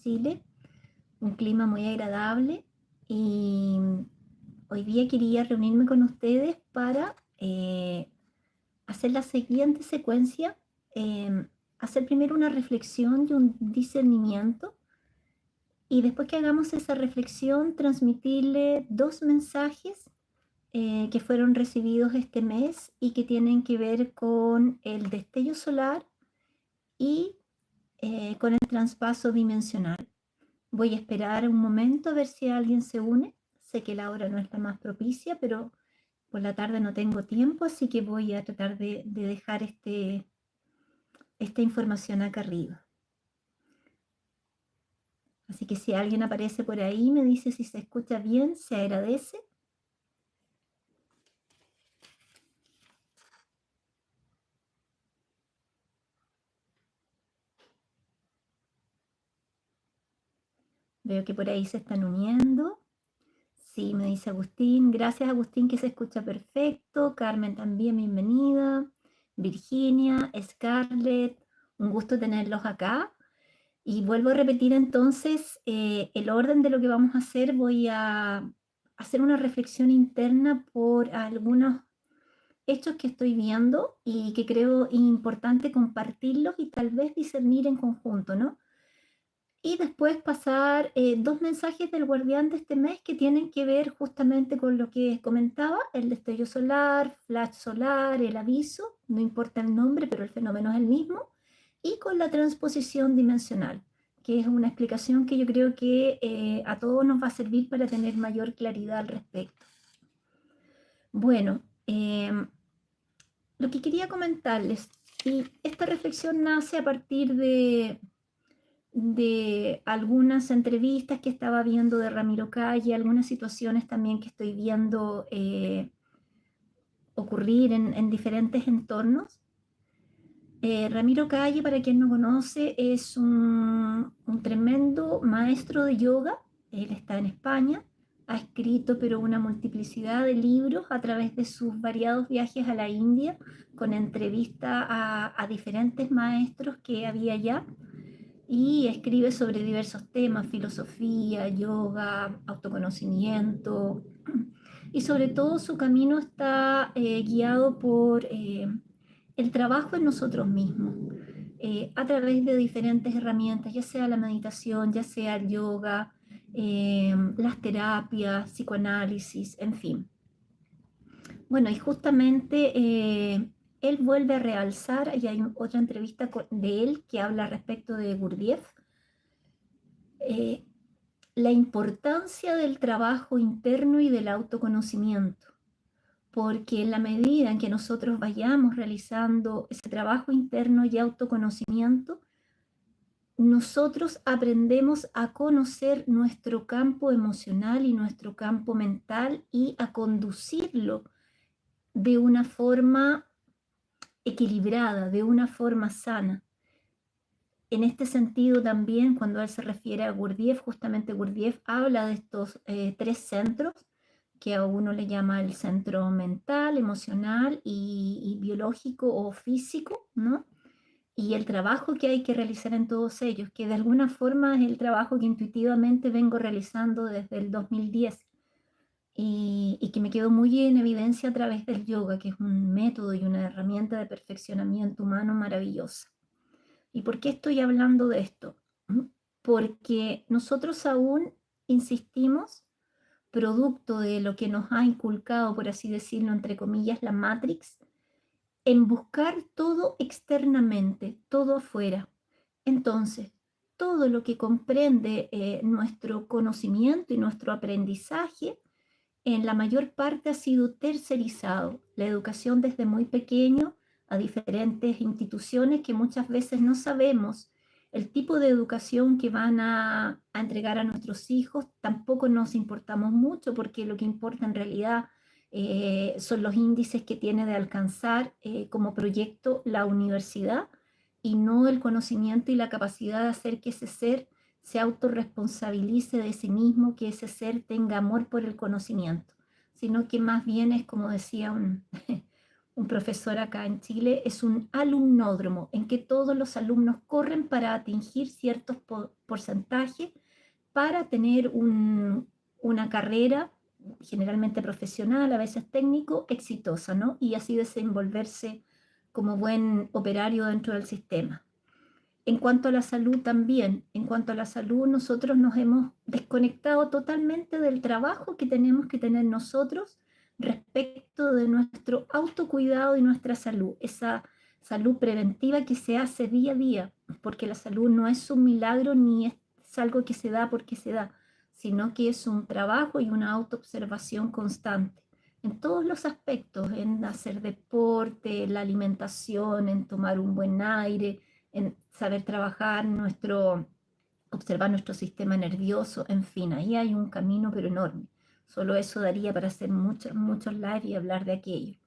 Chile, un clima muy agradable y hoy día quería reunirme con ustedes para hacer la siguiente secuencia, hacer primero una reflexión y un discernimiento y después que hagamos esa reflexión transmitirle dos mensajes que fueron recibidos este mes y que tienen que ver con el destello solar y con el traspaso dimensional. Voy a esperar un momento a ver si alguien se une. Sé que la hora no es la más propicia, pero por la tarde no tengo tiempo, así que voy a tratar de dejar esta información acá arriba. Así que si alguien aparece por ahí, me dice si se escucha bien, se agradece. Veo que por ahí se están uniendo. Sí, me dice Agustín. Gracias, Agustín, que se escucha perfecto. Carmen también, bienvenida. Virginia, Scarlett, un gusto tenerlos acá. Y vuelvo a repetir entonces el orden de lo que vamos a hacer. Voy a hacer una reflexión interna por algunos hechos que estoy viendo y que creo importante compartirlos y tal vez discernir en conjunto, ¿no? Y después pasar dos mensajes del guardián de este mes que tienen que ver justamente con lo que comentaba, el destello solar, flash solar, el aviso, no importa el nombre, pero el fenómeno es el mismo, y con la transposición dimensional, que es una explicación que yo creo que a todos nos va a servir para tener mayor claridad al respecto. Bueno, lo que quería comentarles, y esta reflexión nace a partir de algunas entrevistas que estaba viendo de Ramiro Calle, algunas situaciones también que estoy viendo ocurrir en diferentes entornos. Ramiro Calle, para quien no conoce, es un tremendo maestro de yoga. Él está en España, ha escrito pero una multiplicidad de libros a través de sus variados viajes a la India, con entrevista a diferentes maestros que había allá y escribe sobre diversos temas, filosofía, yoga, autoconocimiento, y sobre todo su camino está guiado por el trabajo en nosotros mismos, a través de diferentes herramientas, ya sea la meditación, ya sea el yoga, las terapias, psicoanálisis, en fin. Bueno, y justamente él vuelve a realzar, y hay otra entrevista de él que habla respecto de Gurdjieff, eh, la importancia del trabajo interno y del autoconocimiento, porque en la medida en que nosotros vayamos realizando ese trabajo interno y autoconocimiento, nosotros aprendemos a conocer nuestro campo emocional y nuestro campo mental y a conducirlo de una forma equilibrada, de una forma sana. En este sentido también, cuando él se refiere a Gurdjieff, justamente Gurdjieff habla de estos tres centros, que a uno le llama el centro mental, emocional y biológico o físico, ¿no? Y el trabajo que hay que realizar en todos ellos, que de alguna forma es el trabajo que intuitivamente vengo realizando desde el 2010 y que me quedó muy en evidencia a través del yoga, que es un método y una herramienta de perfeccionamiento humano maravillosa. ¿Y por qué estoy hablando de esto? Porque nosotros aún insistimos, producto de lo que nos ha inculcado, por así decirlo, entre comillas, la Matrix, en buscar todo externamente, todo afuera. Entonces, todo lo que comprende nuestro conocimiento y nuestro aprendizaje, en la mayor parte ha sido tercerizado. La educación desde muy pequeño a diferentes instituciones que muchas veces no sabemos el tipo de educación que van a entregar a nuestros hijos, tampoco nos importamos mucho porque lo que importa en realidad son los índices que tiene de alcanzar como proyecto la universidad y no el conocimiento y la capacidad de hacer que ese ser se autorresponsabilice de sí mismo, que ese ser tenga amor por el conocimiento, sino que más bien es como decía un profesor acá en Chile, es un alumnódromo en que todos los alumnos corren para atingir ciertos porcentajes para tener una carrera, generalmente profesional, a veces técnico, exitosa, ¿no? Y así desenvolverse como buen operario dentro del sistema. En cuanto a la salud también, en cuanto a la salud, nosotros nos hemos desconectado totalmente del trabajo que tenemos que tener nosotros respecto de nuestro autocuidado y nuestra salud, esa salud preventiva que se hace día a día, porque la salud no es un milagro ni es algo que se da porque se da, sino que es un trabajo y una autoobservación constante en todos los aspectos, en hacer deporte, en la alimentación, en tomar un buen aire, en saber trabajar observar nuestro sistema nervioso, en fin, ahí hay un camino pero enorme. Solo eso daría para hacer muchos live y hablar de aquello.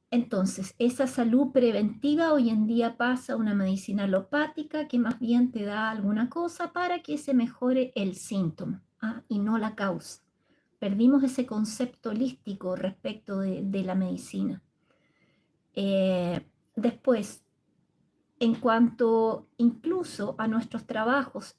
Entonces, esa salud preventiva hoy en día pasa a una medicina alopática que más bien te da alguna cosa para que se mejore el síntoma, y no la causa. Perdimos ese concepto holístico respecto de la medicina. Después, en cuanto incluso a nuestros trabajos,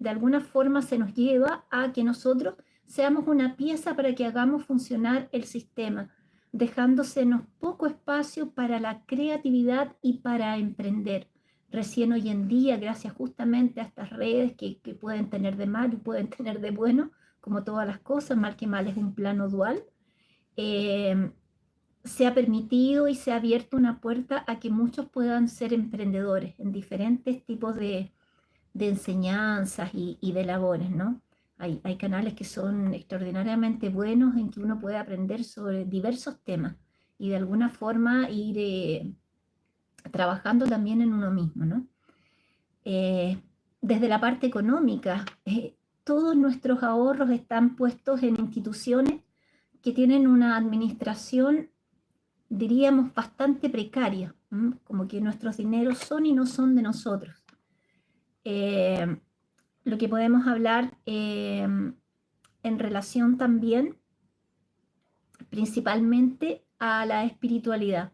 de alguna forma se nos lleva a que nosotros seamos una pieza para que hagamos funcionar el sistema, dejándosenos poco espacio para la creatividad y para emprender. Recién hoy en día, gracias justamente a estas redes que pueden tener de mal y pueden tener de bueno, como todas las cosas, mal que mal es un plano dual, se ha permitido y se ha abierto una puerta a que muchos puedan ser emprendedores en diferentes tipos de enseñanzas y de labores, ¿no? Hay canales que son extraordinariamente buenos en que uno puede aprender sobre diversos temas y de alguna forma ir trabajando también en uno mismo, ¿no? Desde la parte económica, todos nuestros ahorros están puestos en instituciones que tienen una administración, diríamos, bastante precaria, como que nuestros dineros son y no son de nosotros. Lo que podemos hablar en relación también principalmente a la espiritualidad.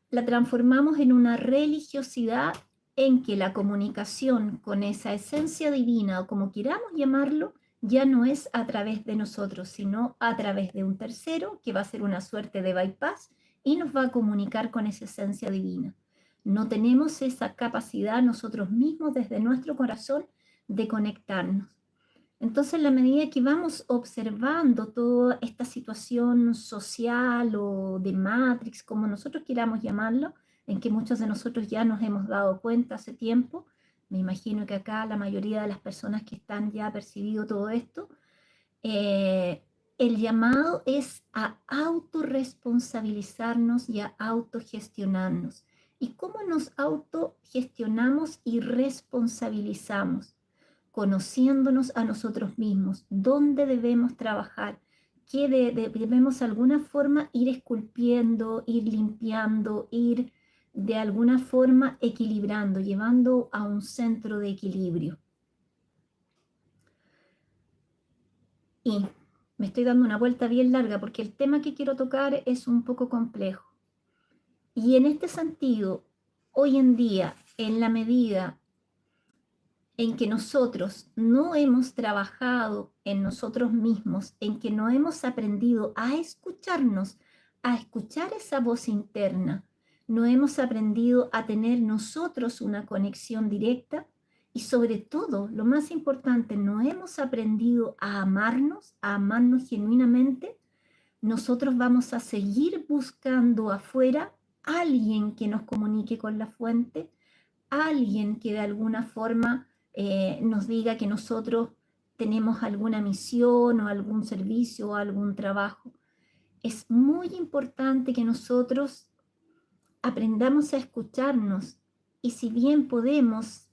La transformamos en una religiosidad en que la comunicación con esa esencia divina, o como queramos llamarlo, ya no es a través de nosotros, sino a través de un tercero que va a ser una suerte de bypass y nos va a comunicar con esa esencia divina. No tenemos esa capacidad nosotros mismos desde nuestro corazón de conectarnos. Entonces, en la medida que vamos observando toda esta situación social o de Matrix, como nosotros queramos llamarlo, en que muchos de nosotros ya nos hemos dado cuenta hace tiempo, me imagino que acá la mayoría de las personas que están ya percibido todo esto, el llamado es a autorresponsabilizarnos y a autogestionarnos. ¿Y cómo nos autogestionamos y responsabilizamos? Conociéndonos a nosotros mismos, dónde debemos trabajar, qué debemos de alguna forma ir esculpiendo, ir limpiando, ir de alguna forma equilibrando, llevando a un centro de equilibrio. Y me estoy dando una vuelta bien larga porque el tema que quiero tocar es un poco complejo. Y en este sentido, hoy en día, en la medida en que nosotros no hemos trabajado en nosotros mismos, en que no hemos aprendido a escucharnos, a escuchar esa voz interna, no hemos aprendido a tener nosotros una conexión directa y sobre todo, lo más importante, no hemos aprendido a amarnos genuinamente, nosotros vamos a seguir buscando afuera a alguien que nos comunique con la fuente, a alguien que de alguna forma nos diga que nosotros tenemos alguna misión o algún servicio o algún trabajo. Es muy importante que nosotros aprendamos a escucharnos y si bien podemos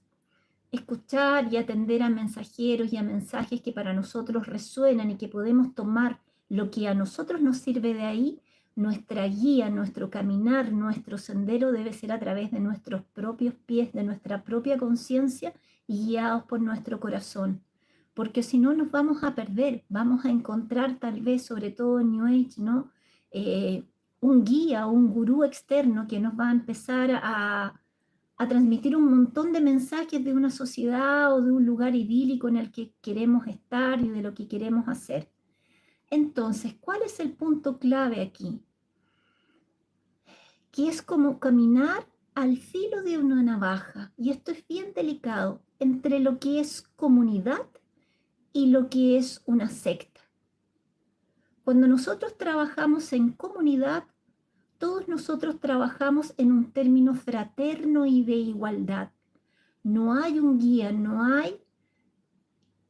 escuchar y atender a mensajeros y a mensajes que para nosotros resuenan y que podemos tomar lo que a nosotros nos sirve de ahí, nuestra guía, nuestro caminar, nuestro sendero debe ser a través de nuestros propios pies, de nuestra propia conciencia y guiados por nuestro corazón. porque si no nos vamos a perder, vamos a encontrar tal vez, sobre todo en New Age, ¿no? Un guía o un gurú externo que nos va a empezar a transmitir un montón de mensajes de una sociedad o de un lugar idílico en el que queremos estar y de lo que queremos hacer. Entonces, ¿cuál es el punto clave aquí? Que es como caminar al filo de una navaja, y esto es bien delicado, entre lo que es comunidad y lo que es una secta. Cuando nosotros trabajamos en comunidad, todos nosotros trabajamos en un término fraterno y de igualdad. No hay un guía, no hay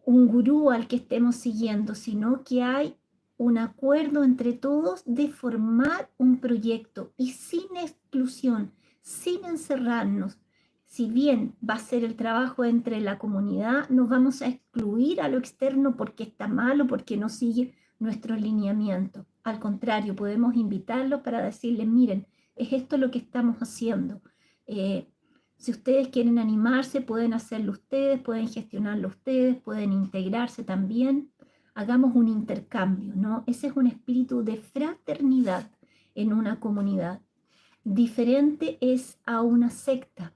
un gurú al que estemos siguiendo, sino que hay un acuerdo entre todos de formar un proyecto y sin exclusión, sin encerrarnos. Si bien va a ser el trabajo entre la comunidad, no vamos a excluir a lo externo porque está mal o porque no sigue nuestro lineamiento. Al contrario, podemos invitarlos para decirles, miren, es esto lo que estamos haciendo. Si ustedes quieren animarse, pueden hacerlo ustedes, pueden gestionarlo ustedes, pueden integrarse también. Hagamos un intercambio, ¿no? Ese es un espíritu de fraternidad en una comunidad. Diferente es a una secta,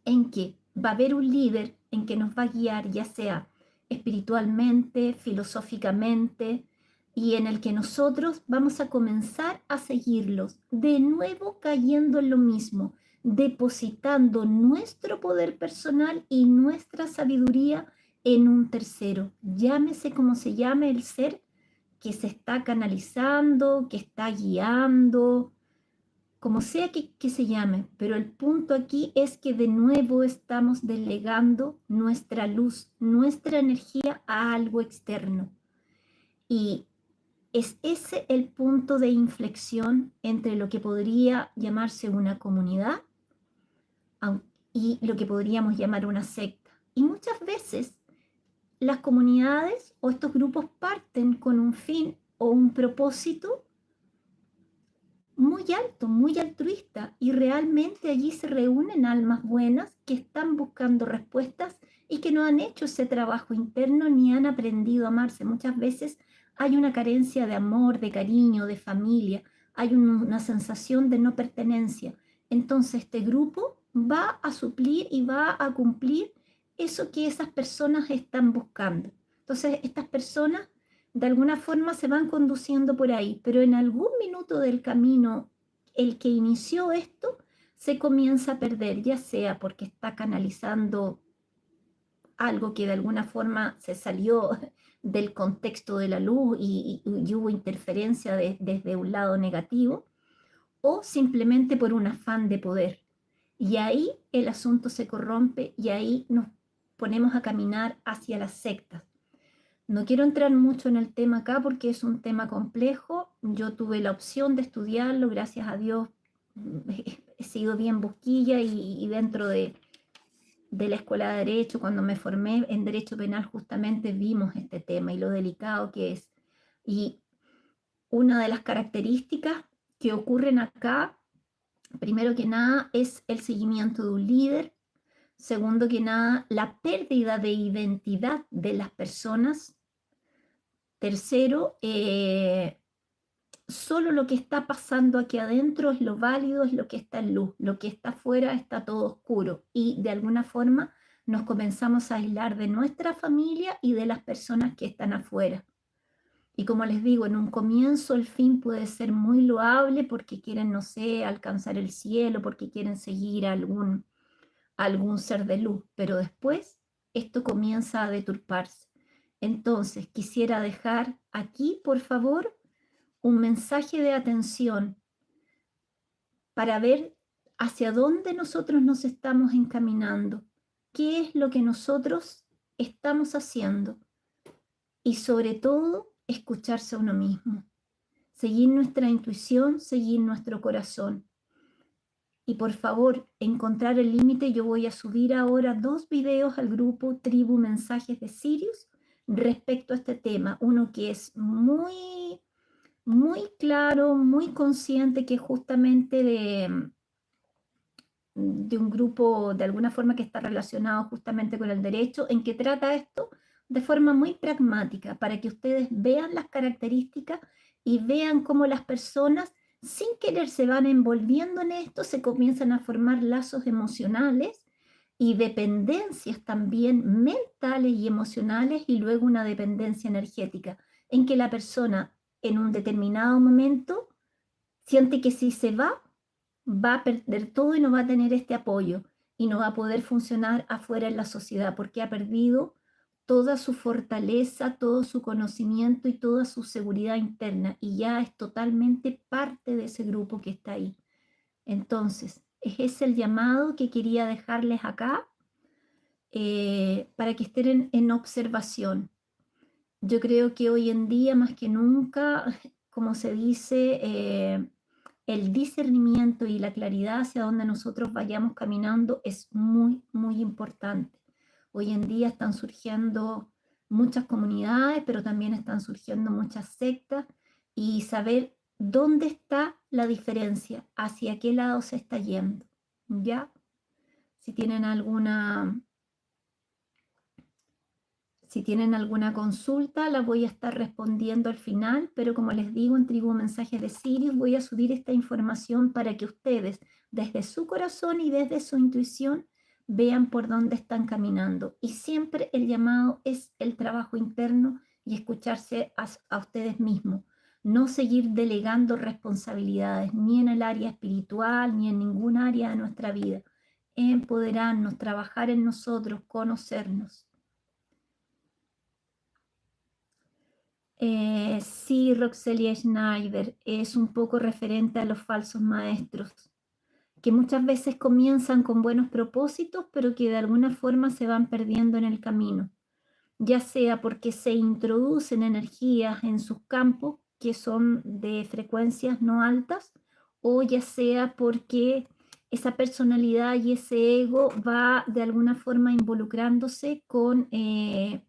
en que va a haber un líder en que nos va a guiar, ya sea espiritualmente, filosóficamente, y en el que nosotros vamos a comenzar a seguirlos, de nuevo cayendo en lo mismo, depositando nuestro poder personal y nuestra sabiduría en un tercero, llámese como se llame el ser que se está canalizando, que está guiando, como sea que se llame, pero el punto aquí es que de nuevo estamos delegando nuestra luz, nuestra energía a algo externo. Y es ese el punto de inflexión entre lo que podría llamarse una comunidad y lo que podríamos llamar una secta. Y muchas veces las comunidades o estos grupos parten con un fin o un propósito muy alto, muy altruista, y realmente allí se reúnen almas buenas que están buscando respuestas y que no han hecho ese trabajo interno ni han aprendido a amarse. Muchas veces hay una carencia de amor, de cariño, de familia, hay una sensación de no pertenencia. Entonces este grupo va a suplir y va a cumplir eso que esas personas están buscando. Entonces estas personas de alguna forma se van conduciendo por ahí, pero en algún minuto del camino, el que inició esto se comienza a perder, ya sea porque está canalizando algo que de alguna forma se salió del contexto de la luz y hubo interferencia desde un lado negativo, o simplemente por un afán de poder. Y ahí el asunto se corrompe y ahí nos ponemos a caminar hacia las sectas. No quiero entrar mucho en el tema acá porque es un tema complejo. Yo tuve la opción de estudiarlo, gracias a Dios he sido bien busquilla y dentro de la Escuela de Derecho, cuando me formé en Derecho Penal, justamente vimos este tema y lo delicado que es. Y una de las características que ocurren acá, primero que nada, es el seguimiento de un líder. Segundo que nada, la pérdida de identidad de las personas. Tercero, solo lo que está pasando aquí adentro es lo válido, es lo que está en luz, lo que está afuera está todo oscuro y de alguna forma nos comenzamos a aislar de nuestra familia y de las personas que están afuera. Y como les digo, en un comienzo el fin puede ser muy loable porque quieren, no sé, alcanzar el cielo, porque quieren seguir a algún ser de luz, pero después esto comienza a deturparse. Entonces, quisiera dejar aquí, por favor, un mensaje de atención para ver hacia dónde nosotros nos estamos encaminando, qué es lo que nosotros estamos haciendo y sobre todo escucharse a uno mismo, seguir nuestra intuición, seguir nuestro corazón. Y por favor, encontrar el límite. Yo voy a subir ahora 2 videos al grupo Tribu Mensajes de Sirius respecto a este tema. Uno que es muy, muy claro, muy consciente, que es justamente de un grupo de alguna forma que está relacionado justamente con el derecho, en que trata esto de forma muy pragmática para que ustedes vean las características y vean cómo las personas sin querer se van envolviendo en esto, se comienzan a formar lazos emocionales y dependencias también mentales y emocionales y luego una dependencia energética en que la persona en un determinado momento siente que si se va a perder todo y no va a tener este apoyo y no va a poder funcionar afuera en la sociedad porque ha perdido toda su fortaleza, todo su conocimiento y toda su seguridad interna y ya es totalmente parte de ese grupo que está ahí. Entonces, ese es el llamado que quería dejarles acá para que estén en observación. Yo creo que hoy en día, más que nunca, como se dice, el discernimiento y la claridad hacia donde nosotros vayamos caminando es muy, muy importante. Hoy en día están surgiendo muchas comunidades, pero también están surgiendo muchas sectas y saber dónde está la diferencia, hacia qué lado se está yendo. ¿Ya? Si tienen alguna consulta, la voy a estar respondiendo al final, pero como les digo, en Tribu Mensajes de Sirius voy a subir esta información para que ustedes, desde su corazón y desde su intuición, vean por dónde están caminando. Y siempre el llamado es el trabajo interno y escucharse a ustedes mismos. No seguir delegando responsabilidades, ni en el área espiritual, ni en ningún área de nuestra vida. Empoderarnos, trabajar en nosotros, conocernos. Sí, Roxelia Schneider, es un poco referente a los falsos maestros, que muchas veces comienzan con buenos propósitos, pero que de alguna forma se van perdiendo en el camino, ya sea porque se introducen energías en sus campos que son de frecuencias no altas, o ya sea porque esa personalidad y ese ego va de alguna forma involucrándose con el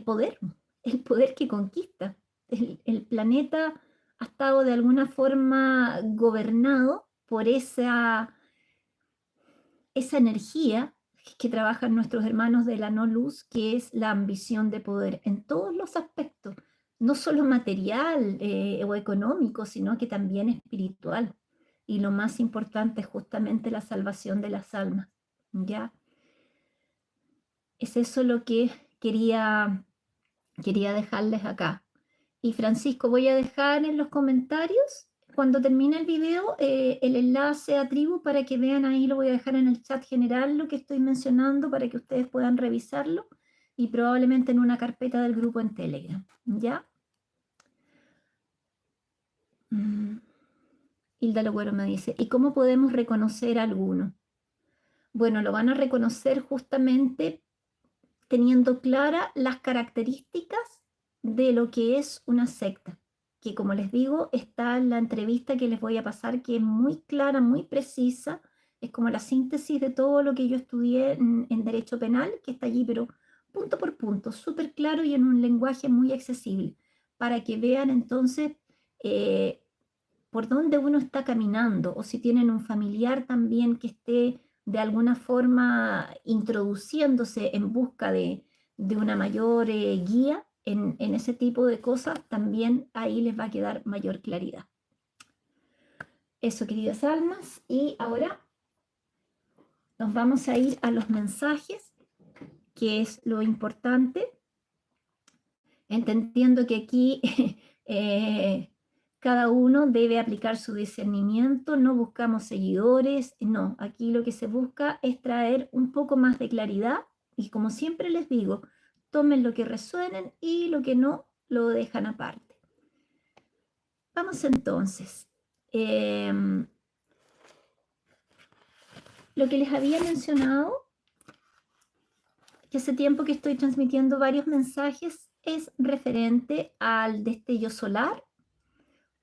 poder, el poder que conquista. El planeta ha estado de alguna forma gobernado por esa energía que trabajan nuestros hermanos de la no luz, que es la ambición de poder en todos los aspectos, no solo material o económico, sino que también espiritual. Y lo más importante es justamente la salvación de las almas. ¿Ya? Es eso lo que quería dejarles acá. Y Francisco, voy a dejar en los comentarios, cuando termine el video, el enlace a Tribu para que vean ahí, lo voy a dejar en el chat general, lo que estoy mencionando, para que ustedes puedan revisarlo y probablemente en una carpeta del grupo en Telegram. ¿Ya? Hilda Logüero me dice, ¿y cómo podemos reconocer a alguno? Bueno, lo van a reconocer justamente teniendo claras las características de lo que es una secta, que como les digo, está en la entrevista que les voy a pasar, que es muy clara, muy precisa, es como la síntesis de todo lo que yo estudié en Derecho Penal, que está allí, pero punto por punto, súper claro y en un lenguaje muy accesible, para que vean entonces por dónde uno está caminando, o si tienen un familiar también que esté de alguna forma introduciéndose en busca de una mayor guía en ese tipo de cosas, también ahí les va a quedar mayor claridad. Eso, queridas almas, y ahora nos vamos a ir a los mensajes, que es lo importante, entendiendo que aquí cada uno debe aplicar su discernimiento, no buscamos seguidores, no, aquí lo que se busca es traer un poco más de claridad y como siempre les digo, tomen lo que resuenen y lo que no lo dejan aparte. Vamos entonces. Lo que les había mencionado, que hace tiempo que estoy transmitiendo varios mensajes, es referente al destello solar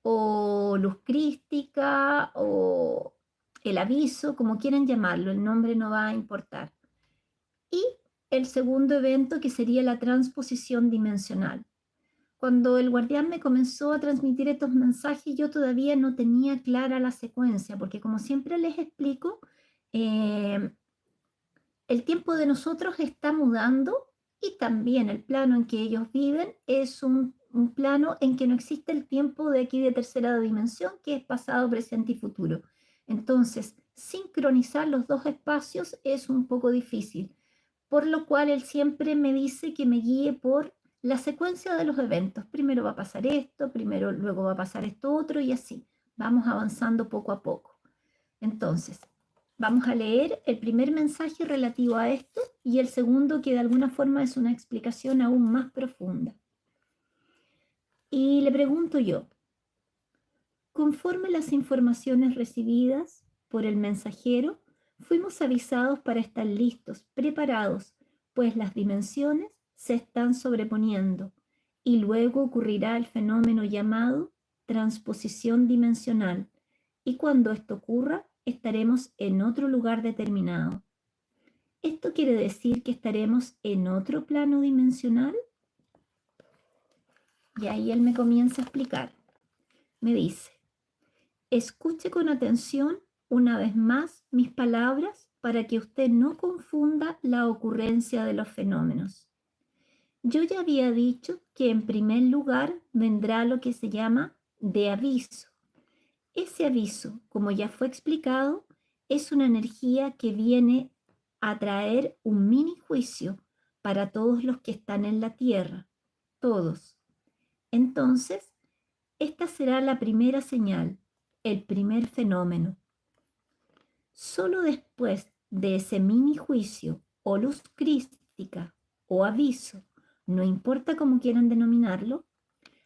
o luz crística o el aviso, como quieran llamarlo, el nombre no va a importar. Y el segundo evento, que sería la transposición dimensional. Cuando el guardián me comenzó a transmitir estos mensajes, yo todavía no tenía clara la secuencia, porque como siempre les explico, el tiempo de nosotros está mudando y también el plano en que ellos viven es un plano en que no existe el tiempo de aquí de tercera dimensión, que es pasado, presente y futuro. Entonces, sincronizar los dos espacios es un poco difícil, por lo cual él siempre me dice que me guíe por la secuencia de los eventos. Primero va a pasar esto, primero luego va a pasar esto otro y así. Vamos avanzando poco a poco. Entonces, vamos a leer el primer mensaje relativo a esto y el segundo que de alguna forma es una explicación aún más profunda. Y le pregunto yo, conforme las informaciones recibidas por el mensajero, fuimos avisados para estar listos, preparados, pues las dimensiones se están sobreponiendo y luego ocurrirá el fenómeno llamado transposición dimensional. Y cuando esto ocurra, estaremos en otro lugar determinado. ¿Esto quiere decir que estaremos en otro plano dimensional? Y ahí él me comienza a explicar. Me dice, escuche con atención una vez más mis palabras para que usted no confunda la ocurrencia de los fenómenos. Yo ya había dicho que en primer lugar vendrá lo que se llama de aviso. Ese aviso, como ya fue explicado, es una energía que viene a traer un mini juicio para todos los que están en la tierra, todos. Entonces, esta será la primera señal, el primer fenómeno. Solo después de ese mini juicio o luz crística o aviso, no importa cómo quieran denominarlo,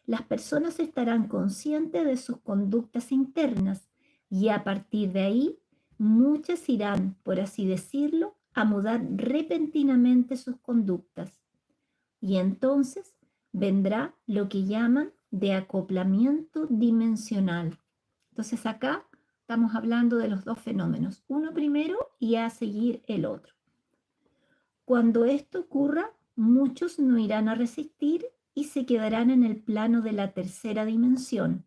las personas estarán conscientes de sus conductas internas y a partir de ahí muchas irán, por así decirlo, a mudar repentinamente sus conductas. Y entonces vendrá lo que llaman de acoplamiento dimensional. Entonces acá estamos hablando de los dos fenómenos, uno primero y a seguir el otro. Cuando esto ocurra, muchos no irán a resistir y se quedarán en el plano de la tercera dimensión.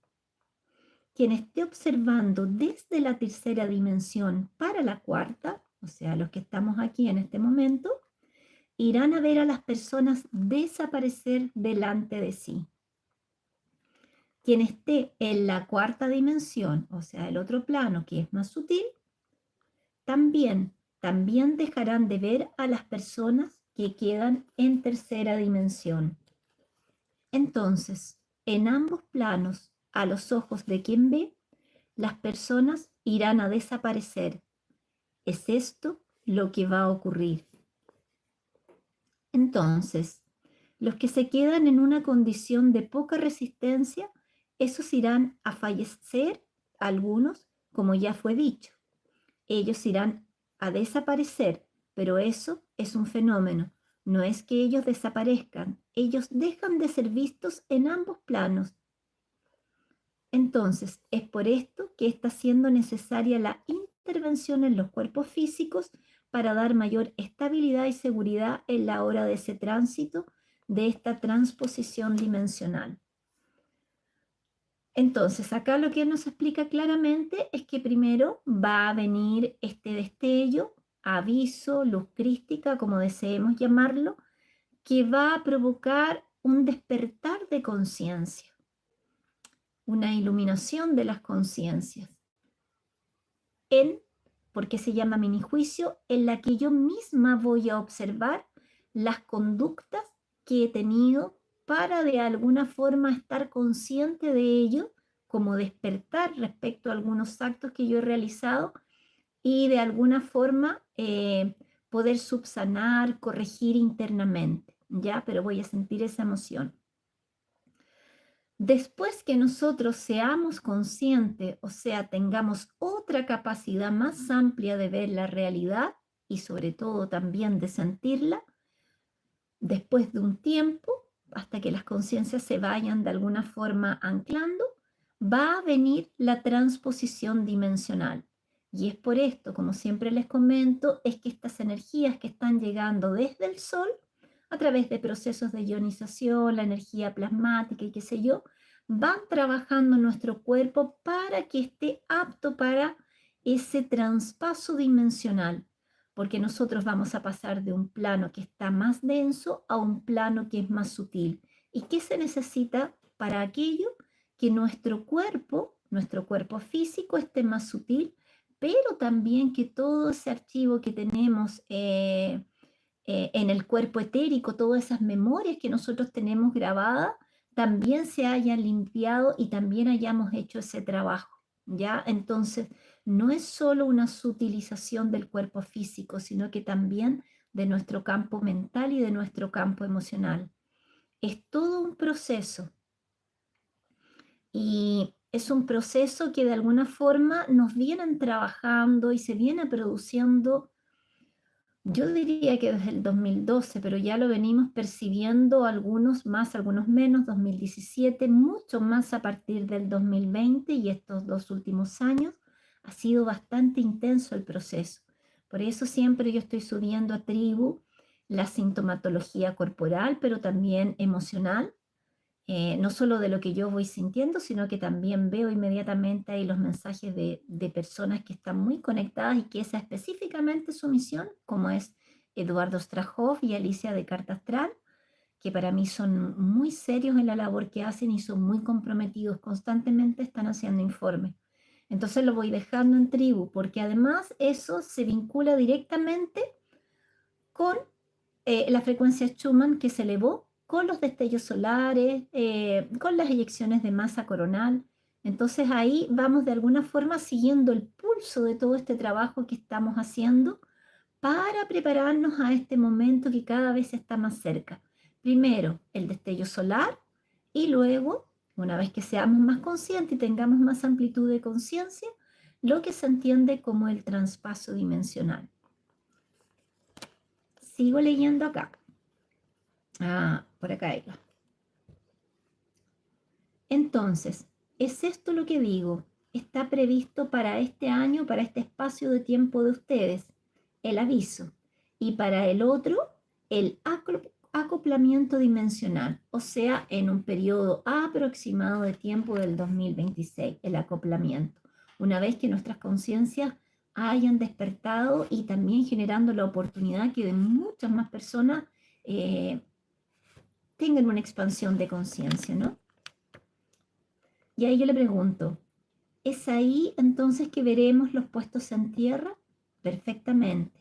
Quien esté observando desde la tercera dimensión para la cuarta, o sea, los que estamos aquí en este momento, irán a ver a las personas desaparecer delante de sí. Quien esté en la cuarta dimensión, o sea, el otro plano que es más sutil, también dejarán de ver a las personas que quedan en tercera dimensión. Entonces, en ambos planos, a los ojos de quien ve, las personas irán a desaparecer. Es esto lo que va a ocurrir. Entonces, los que se quedan en una condición de poca resistencia, esos irán a fallecer, algunos, como ya fue dicho. Ellos irán a desaparecer, pero eso es un fenómeno. No es que ellos desaparezcan, ellos dejan de ser vistos en ambos planos. Entonces, es por esto que está siendo necesaria la intervención en los cuerpos físicos para dar mayor estabilidad y seguridad en la hora de ese tránsito, de esta transposición dimensional. Entonces, acá lo que nos explica claramente es que primero va a venir este destello, aviso, luz crística, como deseemos llamarlo, que va a provocar un despertar de conciencia, una iluminación de las conciencias. Porque se llama mini juicio, en la que yo misma voy a observar las conductas que he tenido para de alguna forma estar consciente de ello, como despertar respecto a algunos actos que yo he realizado y de alguna forma poder subsanar, corregir internamente, ¿ya? Pero voy a sentir esa emoción. Después que nosotros seamos conscientes, o sea, tengamos otra capacidad más amplia de ver la realidad y sobre todo también de sentirla, después de un tiempo, hasta que las conciencias se vayan de alguna forma anclando, va a venir la transposición dimensional. Y es por esto, como siempre les comento, es que estas energías que están llegando desde el Sol, a través de procesos de ionización, la energía plasmática y qué sé yo, van trabajando nuestro cuerpo para que esté apto para ese traspaso dimensional, porque nosotros vamos a pasar de un plano que está más denso a un plano que es más sutil. ¿Y qué se necesita para aquello? Que nuestro cuerpo físico esté más sutil, pero también que todo ese archivo que tenemos en el cuerpo etérico, todas esas memorias que nosotros tenemos grabadas, también se hayan limpiado y también hayamos hecho ese trabajo, ¿ya? Entonces, no es solo una sutilización del cuerpo físico, sino que también de nuestro campo mental y de nuestro campo emocional. Es todo un proceso y es un proceso que de alguna forma nos vienen trabajando y se viene produciendo. Yo diría que desde el 2012, pero ya lo venimos percibiendo algunos más, algunos menos, 2017, mucho más a partir del 2020 y estos 2 últimos años ha sido bastante intenso el proceso. Por eso siempre yo estoy subiendo a Tribu la sintomatología corporal, pero también emocional, no solo de lo que yo voy sintiendo, sino que también veo inmediatamente ahí los mensajes de personas que están muy conectadas y que esa específicamente su misión, como es Eduardo Strahov y Alicia de Carta Astral, que para mí son muy serios en la labor que hacen y son muy comprometidos, constantemente están haciendo informes. Entonces lo voy dejando en Tribu, porque además eso se vincula directamente con la frecuencia Schumann que se elevó con los destellos solares, con las eyecciones de masa coronal. Entonces ahí vamos de alguna forma siguiendo el pulso de todo este trabajo que estamos haciendo para prepararnos a este momento que cada vez está más cerca. Primero el destello solar y luego, una vez que seamos más conscientes y tengamos más amplitud de conciencia, lo que se entiende como el traspaso dimensional. Sigo leyendo acá. Por acá hay. Entonces, ¿es esto lo que digo? Está previsto para este año, para este espacio de tiempo de ustedes, el aviso. Y para el otro, el acoplamiento dimensional, o sea, en un periodo aproximado de tiempo del 2026, el acoplamiento. Una vez que nuestras conciencias hayan despertado y también generando la oportunidad que de muchas más personas tengan una expansión de conciencia, ¿no? Y ahí yo le pregunto, ¿es ahí entonces que veremos los puestos en tierra? Perfectamente.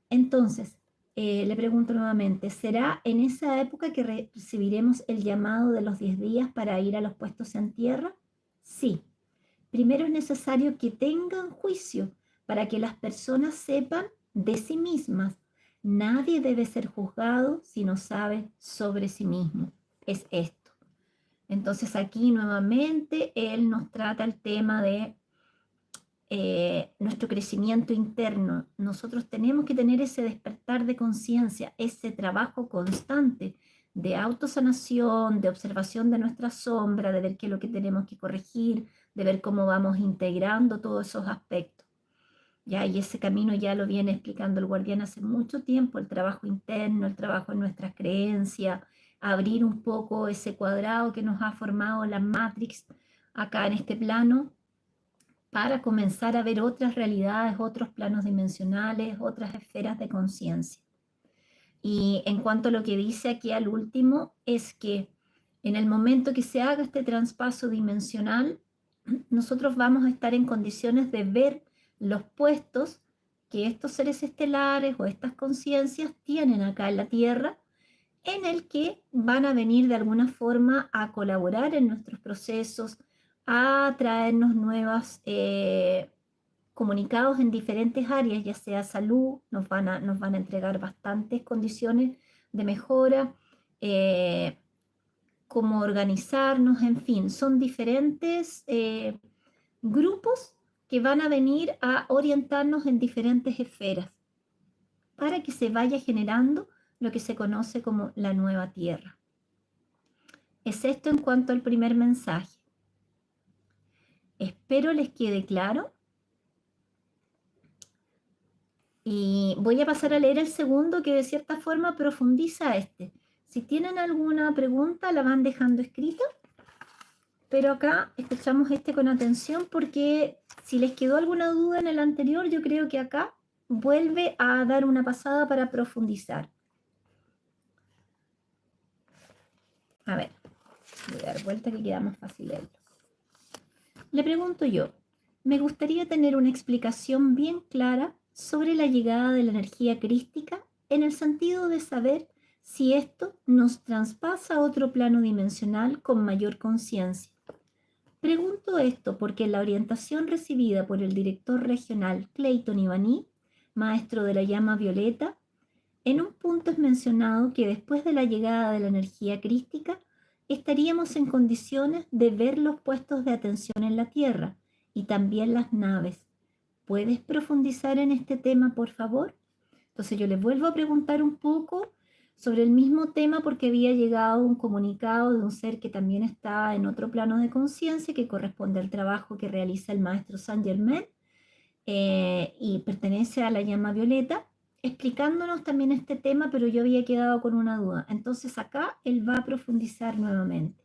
Entonces, le pregunto nuevamente, ¿será en esa época que recibiremos el llamado de los 10 días para ir a los puestos en tierra? Sí. Primero es necesario que tengan juicio para que las personas sepan de sí mismas. Nadie debe ser juzgado si no sabe sobre sí mismo. Es esto. Entonces aquí nuevamente él nos trata el tema de nuestro crecimiento interno. Nosotros tenemos que tener ese despertar de conciencia, ese trabajo constante de autosanación, de observación de nuestra sombra, de ver qué es lo que tenemos que corregir, de ver cómo vamos integrando todos esos aspectos. Ya, y ese camino ya lo viene explicando el guardián hace mucho tiempo, el trabajo interno, el trabajo en nuestras creencias, abrir un poco ese cuadrado que nos ha formado la Matrix acá en este plano para comenzar a ver otras realidades, otros planos dimensionales, otras esferas de conciencia. Y en cuanto a lo que dice aquí al último, es que en el momento que se haga este traspaso dimensional, nosotros vamos a estar en condiciones de ver los puestos que estos seres estelares o estas conciencias tienen acá en la Tierra, en el que van a venir de alguna forma a colaborar en nuestros procesos, a traernos nuevos comunicados en diferentes áreas, ya sea salud, nos van a entregar bastantes condiciones de mejora, cómo organizarnos, en fin, son diferentes grupos que van a venir a orientarnos en diferentes esferas para que se vaya generando lo que se conoce como la nueva Tierra. Es esto en cuanto al primer mensaje. Espero les quede claro. Y voy a pasar a leer el segundo que de cierta forma profundiza este. Si tienen alguna pregunta la van dejando escrita, pero acá escuchamos este con atención porque si les quedó alguna duda en el anterior, yo creo que acá vuelve a dar una pasada para profundizar. A ver, voy a dar vuelta que queda más fácil leerlo. Le pregunto yo, me gustaría tener una explicación bien clara sobre la llegada de la energía crística en el sentido de saber si esto nos traspasa a otro plano dimensional con mayor conciencia. Pregunto esto porque la orientación recibida por el director regional Clayton Ibaní, maestro de la llama violeta, en un punto es mencionado que después de la llegada de la energía crística estaríamos en condiciones de ver los puestos de atención en la Tierra y también las naves. ¿Puedes profundizar en este tema, por favor? Entonces yo les vuelvo a preguntar un poco sobre el mismo tema porque había llegado un comunicado de un ser que también está en otro plano de conciencia que corresponde al trabajo que realiza el maestro Saint Germain y pertenece a la llama violeta, explicándonos también este tema, pero yo había quedado con una duda. Entonces acá él va a profundizar nuevamente.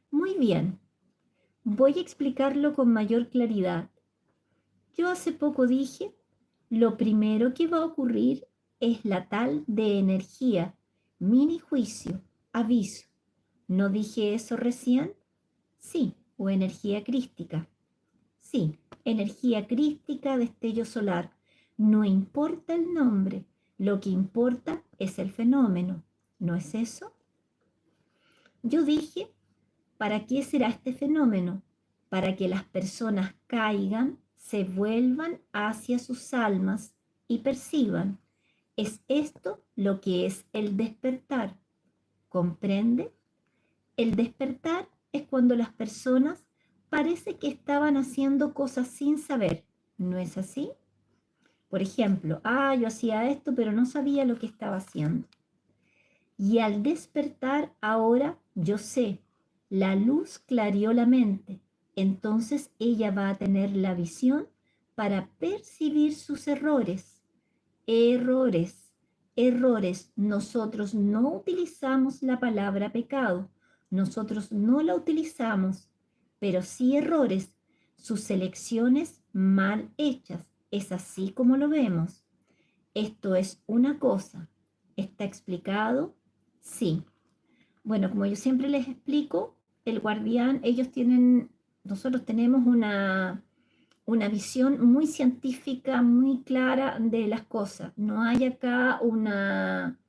Muy bien, voy a explicarlo con mayor claridad. Yo hace poco dije, lo primero que va a ocurrir es la tal de energía, mini juicio, aviso. ¿No dije eso recién? Sí, o energía crística. Sí, energía crística, destello solar. No importa el nombre, lo que importa es el fenómeno. ¿No es eso? Yo dije, ¿para qué será este fenómeno? Para que las personas caigan, se vuelvan hacia sus almas y perciban. Es esto lo que es el despertar. ¿Comprende? El despertar es cuando las personas parece que estaban haciendo cosas sin saber. ¿No es así? Por ejemplo, yo hacía esto, pero no sabía lo que estaba haciendo. Y al despertar ahora yo sé, la luz clareó la mente. Entonces ella va a tener la visión para percibir sus errores. Errores, errores. Nosotros no utilizamos la palabra pecado. Nosotros no la utilizamos, pero sí errores, sus elecciones mal hechas. Es así como lo vemos. Esto es una cosa. ¿Está explicado? Sí. Bueno, como yo siempre les explico, el guardián, nosotros tenemos una visión muy científica, muy clara de las cosas. No hay acá una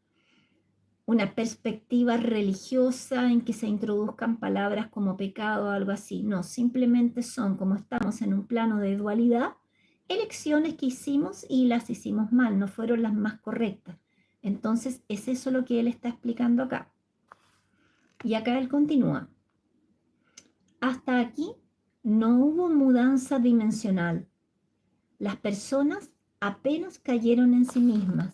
perspectiva religiosa en que se introduzcan palabras como pecado o algo así. No, simplemente son, como estamos en un plano de dualidad, elecciones que hicimos y las hicimos mal, no fueron las más correctas. Entonces, es eso lo que él está explicando acá. Y acá él continúa. Hasta aquí no hubo mudanza dimensional. Las personas apenas cayeron en sí mismas.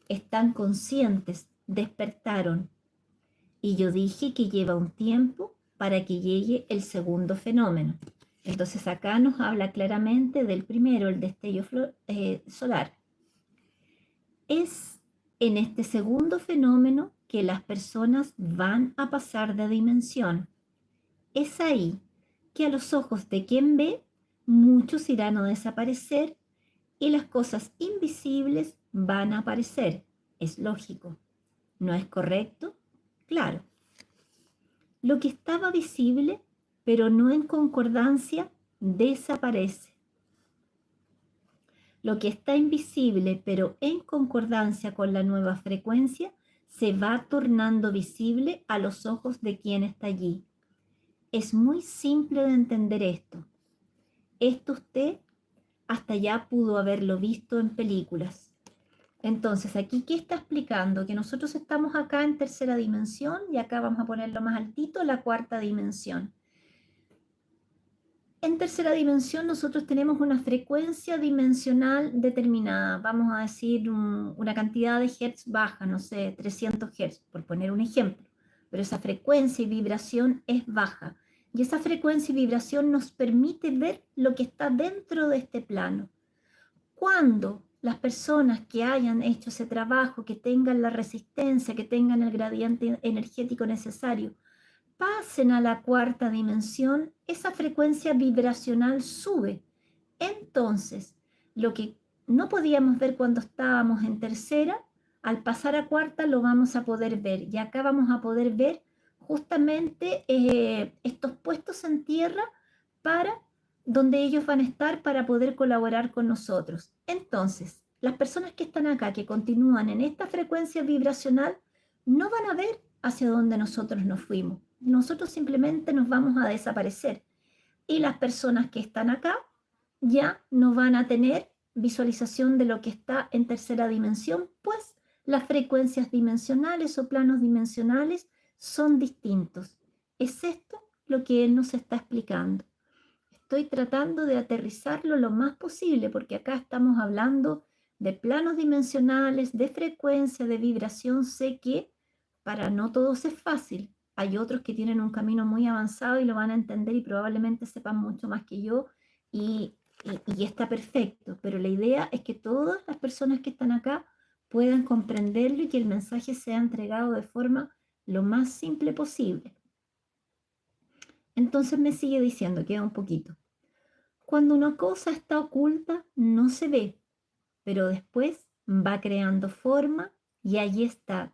Están conscientes, despertaron. Y yo dije que lleva un tiempo para que llegue el segundo fenómeno. Entonces acá nos habla claramente del primero, el destello solar. Es en este segundo fenómeno que las personas van a pasar de dimensión. Es ahí que a los ojos de quien ve, muchos irán a desaparecer y las cosas invisibles van a aparecer. Es lógico. ¿No es correcto? Claro. Lo que estaba visible, pero no en concordancia, desaparece. Lo que está invisible, pero en concordancia con la nueva frecuencia, se va tornando visible a los ojos de quien está allí. Es muy simple de entender esto. Esto usted hasta ya pudo haberlo visto en películas. Entonces, aquí, ¿qué está explicando? Que nosotros estamos acá en tercera dimensión y acá vamos a ponerlo más altito, la cuarta dimensión. En tercera dimensión nosotros tenemos una frecuencia dimensional determinada, vamos a decir una cantidad de hertz baja, no sé, 300 hertz, por poner un ejemplo, pero esa frecuencia y vibración es baja y esa frecuencia y vibración nos permite ver lo que está dentro de este plano. Cuando las personas que hayan hecho ese trabajo, que tengan la resistencia, que tengan el gradiente energético necesario, pasen a la cuarta dimensión, esa frecuencia vibracional sube. Entonces, lo que no podíamos ver cuando estábamos en tercera, al pasar a cuarta lo vamos a poder ver. Y acá vamos a poder ver justamente estos puestos en tierra para donde ellos van a estar para poder colaborar con nosotros. Entonces, las personas que están acá, que continúan en esta frecuencia vibracional, no van a ver hacia dónde nosotros nos fuimos. Nosotros simplemente nos vamos a desaparecer. Y las personas que están acá ya no van a tener visualización de lo que está en tercera dimensión, pues las frecuencias dimensionales o planos dimensionales son distintos. Es esto lo que él nos está explicando. Estoy tratando de aterrizarlo lo más posible porque acá estamos hablando de planos dimensionales, de frecuencia, de vibración. Sé que para no todos es fácil. Hay otros que tienen un camino muy avanzado y lo van a entender y probablemente sepan mucho más que yo y, y está perfecto. Pero la idea es que todas las personas que están acá puedan comprenderlo y que el mensaje sea entregado de forma lo más simple posible. Entonces me sigue diciendo, queda un poquito. Cuando una cosa está oculta, no se ve, pero después va creando forma y allí está.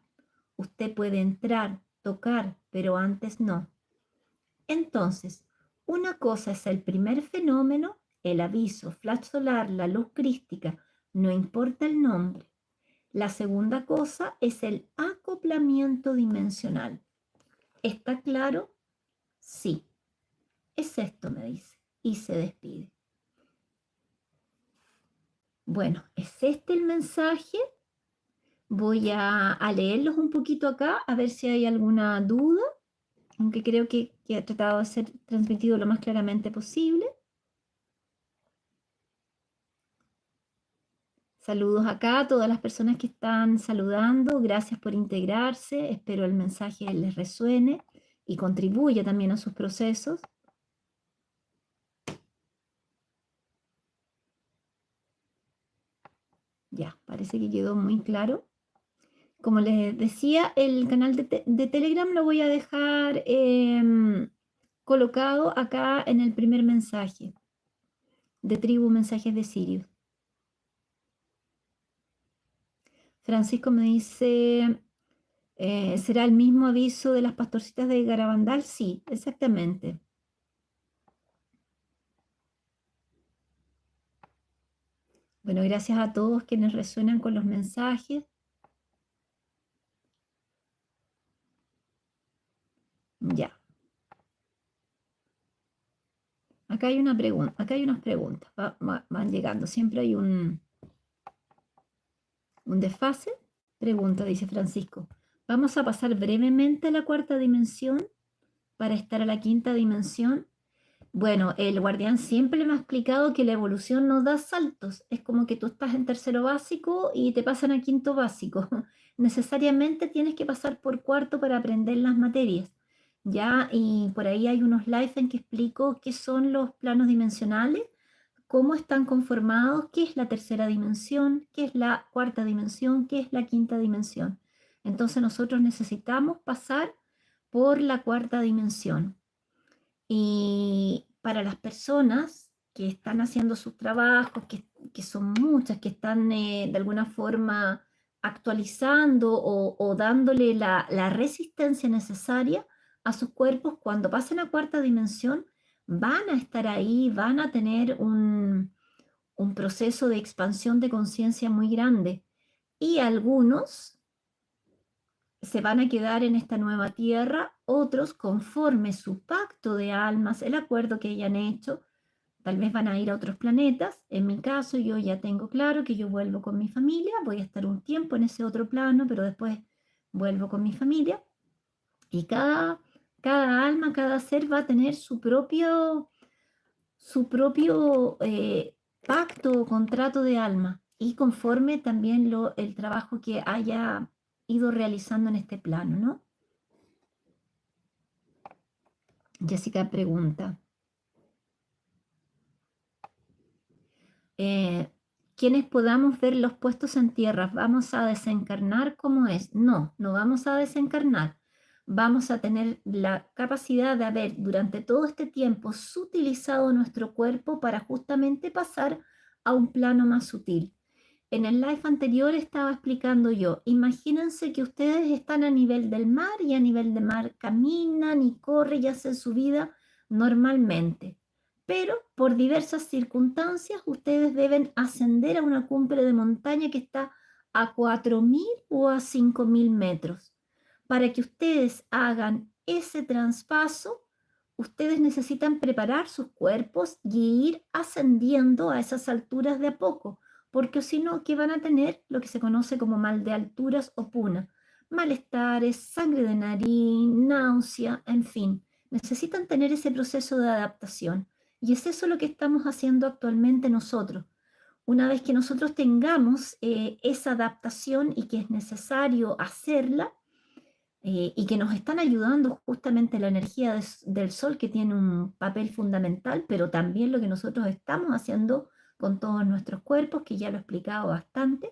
Usted puede entrar, tocar, pero antes no. Entonces, una cosa es el primer fenómeno, el aviso, flash solar, la luz crística, no importa el nombre. La segunda cosa es el acoplamiento dimensional. ¿Está claro? Sí. Es esto, me dice, y se despide. Bueno, es este el mensaje. Voy a leerlos un poquito acá, a ver si hay alguna duda, aunque creo que ha tratado de ser transmitido lo más claramente posible. Saludos acá a todas las personas que están saludando. Gracias por integrarse. Espero el mensaje les resuene y contribuya también a sus procesos. Ya, parece que quedó muy claro. Como les decía, el canal de Telegram lo voy a dejar colocado acá en el primer mensaje de Tribu Mensajes de Sirius. Francisco me dice, ¿será el mismo aviso de las pastorcitas de Garabandal? Sí, exactamente. Bueno, gracias a todos quienes resuenan con los mensajes. Ya. Acá hay una pregunta, acá hay unas preguntas, van llegando, siempre hay un desfase. Pregunta, dice Francisco, ¿vamos a pasar brevemente a la cuarta dimensión para estar a la quinta dimensión? Bueno, el guardián siempre me ha explicado que la evolución no da saltos. Es como que tú estás en tercero básico y te pasan a quinto básico. Necesariamente tienes que pasar por cuarto para aprender las materias. Ya, y por ahí hay unos lives en que explico qué son los planos dimensionales, cómo están conformados, qué es la tercera dimensión, qué es la cuarta dimensión, qué es la quinta dimensión. Entonces nosotros necesitamos pasar por la cuarta dimensión. Y para las personas que están haciendo sus trabajos, que son muchas, que están de alguna forma actualizando o dándole la resistencia necesaria a sus cuerpos, cuando pasen a cuarta dimensión, van a estar ahí, van a tener un proceso de expansión de conciencia muy grande. Y algunos se van a quedar en esta nueva tierra, otros conforme su pacto de almas, el acuerdo que hayan hecho, tal vez van a ir a otros planetas. En mi caso, yo ya tengo claro que yo vuelvo con mi familia, voy a estar un tiempo en ese otro plano, pero después vuelvo con mi familia. Y cada alma, cada ser va a tener su propio pacto o contrato de alma y conforme también el trabajo que haya ido realizando en este plano, ¿no? Jessica pregunta, ¿quiénes podamos ver los puestos en tierra? ¿Vamos a desencarnar como es? No, no vamos a desencarnar. Vamos a tener la capacidad de haber durante todo este tiempo sutilizado nuestro cuerpo para justamente pasar a un plano más sutil. en el live anterior estaba explicando yo, imagínense que ustedes están a nivel del mar y a nivel del mar caminan y corren y hacen su vida normalmente. Pero por diversas circunstancias ustedes deben ascender a una cumbre de montaña que está a 4.000 o a 5.000 metros. Para que ustedes hagan ese traspaso, ustedes necesitan preparar sus cuerpos y ir ascendiendo a esas alturas de a poco, porque si no, ¿qué van a tener? Lo que se conoce como mal de alturas o puna. Malestares, sangre de nariz, náusea, en fin. Necesitan tener ese proceso de adaptación. Y es eso lo que estamos haciendo actualmente nosotros. Una vez que nosotros tengamos esa adaptación y que es necesario hacerla, y que nos están ayudando justamente la energía del sol, que tiene un papel fundamental, pero también lo que nosotros estamos haciendo con todos nuestros cuerpos, que ya lo he explicado bastante,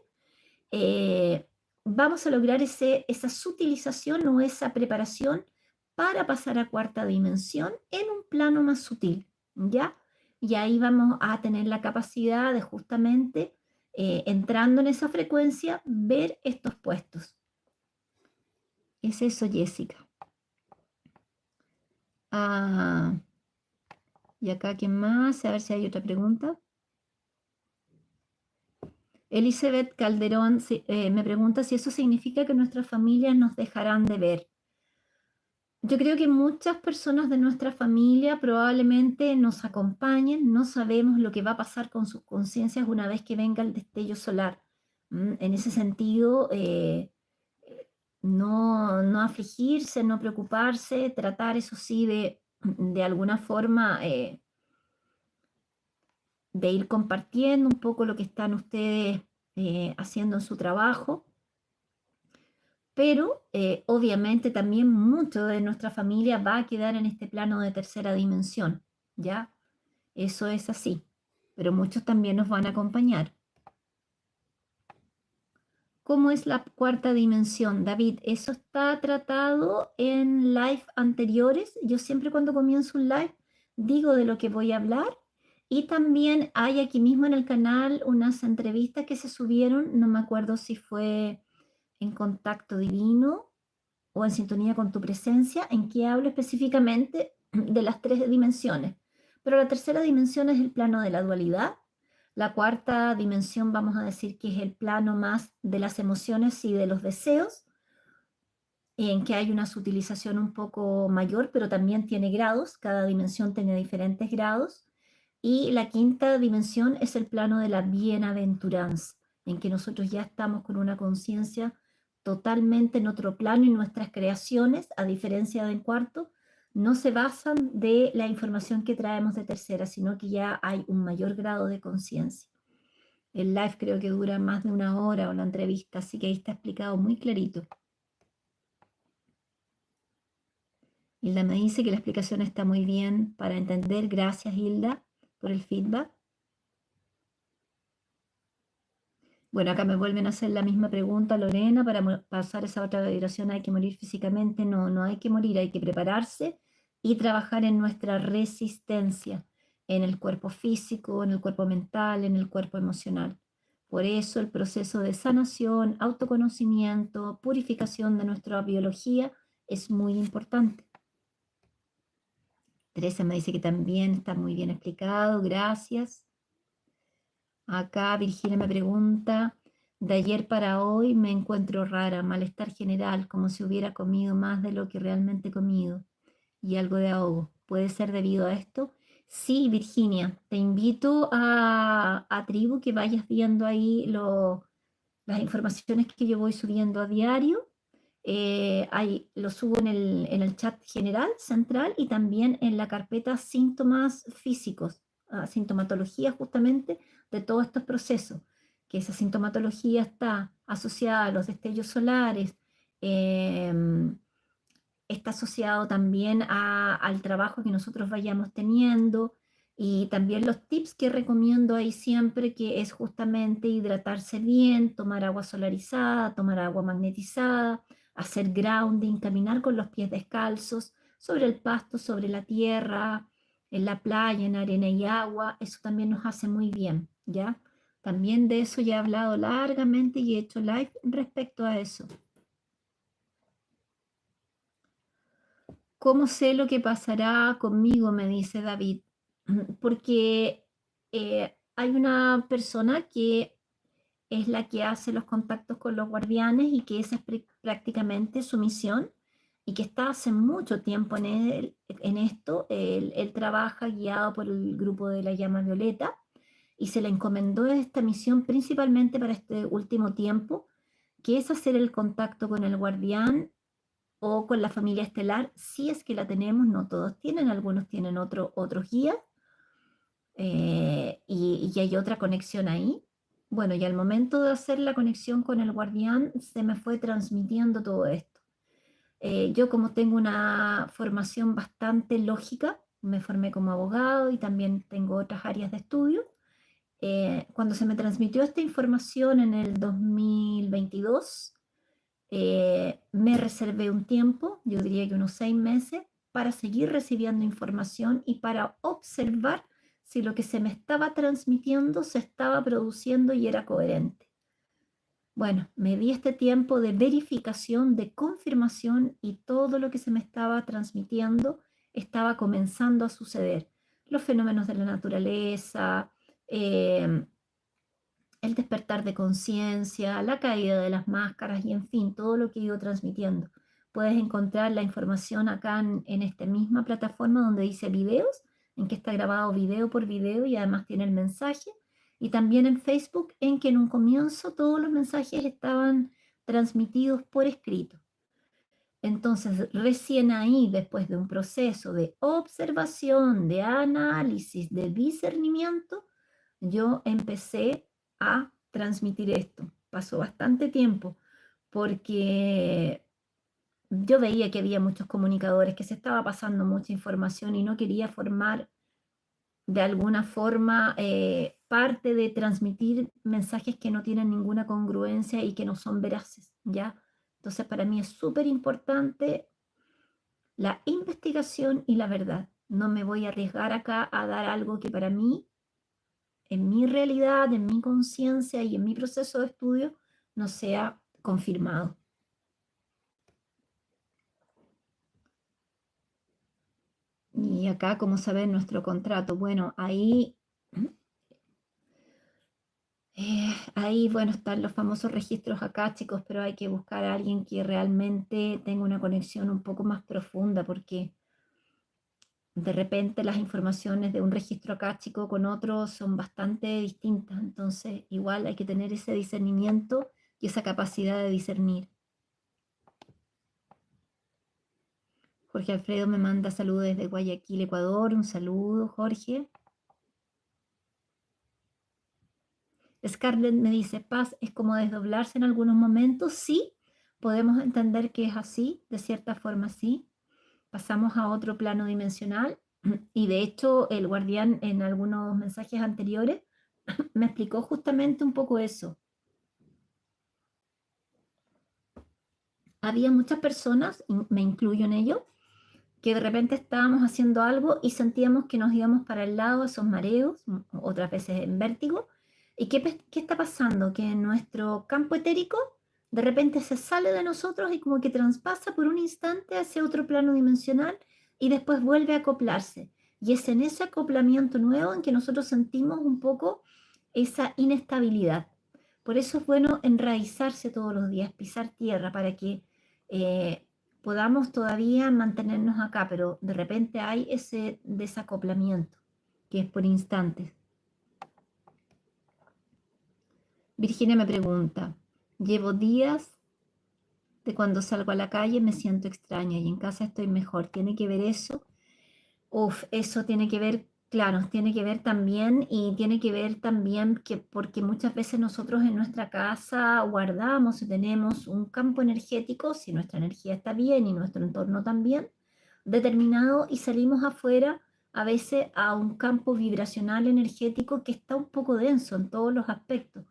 eh, vamos a lograr esa sutilización o esa preparación para pasar a cuarta dimensión en un plano más sutil, ¿ya? Y ahí vamos a tener la capacidad de justamente, entrando en esa frecuencia, ver estos puestos. Es eso, Jessica. Ah, y acá, ¿quién más? A ver si hay otra pregunta. Elizabeth Calderón me pregunta si eso significa que nuestras familias nos dejarán de ver. Yo creo que muchas personas de nuestra familia probablemente nos acompañen, no sabemos lo que va a pasar con sus conciencias una vez que venga el destello solar. En ese sentido, no afligirse, no preocuparse, tratar eso sí de alguna forma de ir compartiendo un poco lo que están ustedes haciendo en su trabajo, pero obviamente también mucho de nuestra familia va a quedar en este plano de tercera dimensión, ¿ya? Eso es así, pero muchos también nos van a acompañar. ¿Cómo es la cuarta dimensión, David? Eso está tratado en live anteriores. Yo siempre cuando comienzo un live digo de lo que voy a hablar. Y también hay aquí mismo en el canal unas entrevistas que se subieron, no me acuerdo si fue en Contacto Divino o en Sintonía con tu Presencia, en que hablo específicamente de las tres dimensiones. Pero la tercera dimensión es el plano de la dualidad. La cuarta dimensión vamos a decir que es el plano más de las emociones y de los deseos, en que hay una sutilización un poco mayor, pero también tiene grados, cada dimensión tiene diferentes grados. Y la quinta dimensión es el plano de la bienaventuranza, en que nosotros ya estamos con una conciencia totalmente en otro plano y nuestras creaciones, a diferencia del cuarto, no se basan de la información que traemos de tercera, sino que ya hay un mayor grado de conciencia. El live creo que dura más de una hora o la entrevista, así que ahí está explicado muy clarito. Hilda me dice que la explicación está muy bien para entender. Gracias, Hilda, por el feedback. Bueno, acá me vuelven a hacer la misma pregunta, Lorena, para pasar esa otra vibración hay que morir físicamente. No, no hay que morir, hay que prepararse y trabajar en nuestra resistencia, en el cuerpo físico, en el cuerpo mental, en el cuerpo emocional. Por eso el proceso de sanación, autoconocimiento, purificación de nuestra biología es muy importante. Teresa me dice que también está muy bien explicado, gracias. Acá Virginia me pregunta, de ayer para hoy me encuentro rara, malestar general, como si hubiera comido más de lo que realmente he comido y algo de ahogo. ¿Puede ser debido a esto? Sí, Virginia, te invito a Tribu que vayas viendo ahí las informaciones que yo voy subiendo a diario. Ahí lo subo en el chat general, central, y también en la carpeta síntomas físicos, sintomatología justamente de todos estos procesos, que esa sintomatología está asociada a los destellos solares, está asociado también al trabajo que nosotros vayamos teniendo y también los tips que recomiendo ahí siempre, que es justamente hidratarse bien, tomar agua solarizada, tomar agua magnetizada, hacer grounding, caminar con los pies descalzos sobre el pasto, sobre la tierra, en la playa, en arena y agua. Eso también nos hace muy bien, ¿ya? También de eso ya he hablado largamente y he hecho live respecto a eso. ¿Cómo sé lo que pasará conmigo? Me dice David. Porque hay una persona que es la que hace los contactos con los guardianes y que esa es prácticamente su misión y que está hace mucho tiempo en esto. Él trabaja guiado por el grupo de la llama violeta y se le encomendó esta misión principalmente para este último tiempo, que es hacer el contacto con el guardián o con la familia estelar, si es que la tenemos. No todos tienen, algunos tienen otros guías, y hay otra conexión ahí. Bueno, y al momento de hacer la conexión con el guardián, se me fue transmitiendo todo esto. Yo como tengo una formación bastante lógica, me formé como abogado y también tengo otras áreas de estudio. Cuando se me transmitió esta información en el 2022, me reservé un tiempo, yo diría que unos 6 meses, para seguir recibiendo información y para observar si lo que se me estaba transmitiendo se estaba produciendo y era coherente. Bueno, me di este tiempo de verificación, de confirmación y todo lo que se me estaba transmitiendo estaba comenzando a suceder. Los fenómenos de la naturaleza, el despertar de conciencia, la caída de las máscaras y en fin, todo lo que he ido transmitiendo. Puedes encontrar la información acá en esta misma plataforma donde dice videos, en que está grabado video por video y además tiene el mensaje. Y también en Facebook, en que en un comienzo todos los mensajes estaban transmitidos por escrito. Entonces, recién ahí, después de un proceso de observación, de análisis, de discernimiento, yo empecé a transmitir esto. Pasó bastante tiempo porque yo veía que había muchos comunicadores, que se estaba pasando mucha información y no quería formar de alguna forma parte de transmitir mensajes que no tienen ninguna congruencia y que no son veraces, ¿ya? Entonces para mí es súper importante la investigación y la verdad. No me voy a arriesgar acá a dar algo que para mí, en mi realidad, en mi conciencia y en mi proceso de estudio, no sea confirmado. Y acá, como saben, nuestro contrato, bueno, ahí, bueno, están los famosos registros acá, chicos, pero hay que buscar a alguien que realmente tenga una conexión un poco más profunda, porque de repente las informaciones de un registro acá, chico, con otro son bastante distintas. Entonces, igual hay que tener ese discernimiento y esa capacidad de discernir. Jorge Alfredo me manda saludos desde Guayaquil, Ecuador. Un saludo, Jorge. Scarlett me dice, paz es como desdoblarse en algunos momentos. Sí, podemos entender que es así, de cierta forma sí. Pasamos a otro plano dimensional y de hecho el guardián en algunos mensajes anteriores me explicó justamente un poco eso. Había muchas personas, y me incluyo en ello, que de repente estábamos haciendo algo y sentíamos que nos íbamos para el lado, esos mareos, otras veces en vértigo. ¿Y qué está pasando? Que nuestro campo etérico de repente se sale de nosotros y como que traspasa por un instante hacia otro plano dimensional y después vuelve a acoplarse. Y es en ese acoplamiento nuevo en que nosotros sentimos un poco esa inestabilidad. Por eso es bueno enraizarse todos los días, pisar tierra para que eh, podamos todavía mantenernos acá, pero de repente hay ese desacoplamiento que es por instantes. Virginia me pregunta, llevo días de cuando salgo a la calle me siento extraña y en casa estoy mejor. ¿Tiene que ver eso? Uf, eso tiene que ver, claro, tiene que ver también y tiene que ver también que porque muchas veces nosotros en nuestra casa guardamos y tenemos un campo energético, si nuestra energía está bien y nuestro entorno también, determinado y salimos afuera a veces a un campo vibracional energético que está un poco denso en todos los aspectos.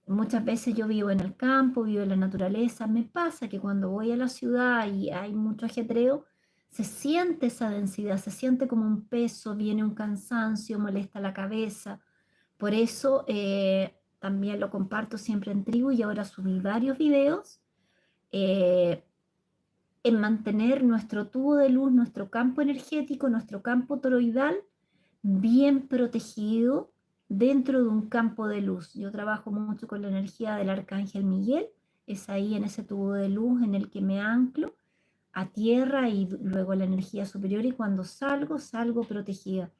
Muchas veces yo vivo en el campo, vivo en la naturaleza. Me pasa que cuando voy a la ciudad y hay mucho ajetreo, se siente esa densidad, se siente como un peso, viene un cansancio, molesta la cabeza. Por eso también lo comparto siempre en tribu y ahora subí varios videos en mantener nuestro tubo de luz, nuestro campo energético, nuestro campo toroidal bien protegido dentro de un campo de luz. Yo trabajo mucho con la energía del Arcángel Miguel, es ahí en ese tubo de luz en el que me anclo a tierra y luego la energía superior y cuando salgo, salgo protegida.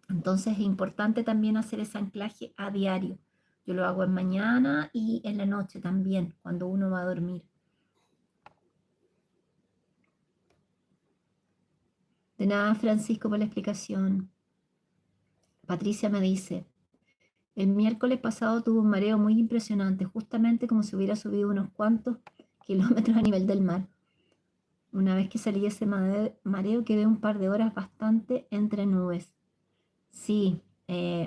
Entonces es importante también hacer ese anclaje a diario. Yo lo hago en mañana y en la noche también, cuando uno va a dormir. De nada, Francisco, por la explicación. Patricia me dice, el miércoles pasado tuve un mareo muy impresionante, justamente como si hubiera subido unos cuantos kilómetros a nivel del mar. Una vez que salí de ese mareo quedé un par de horas bastante entre nubes. Sí,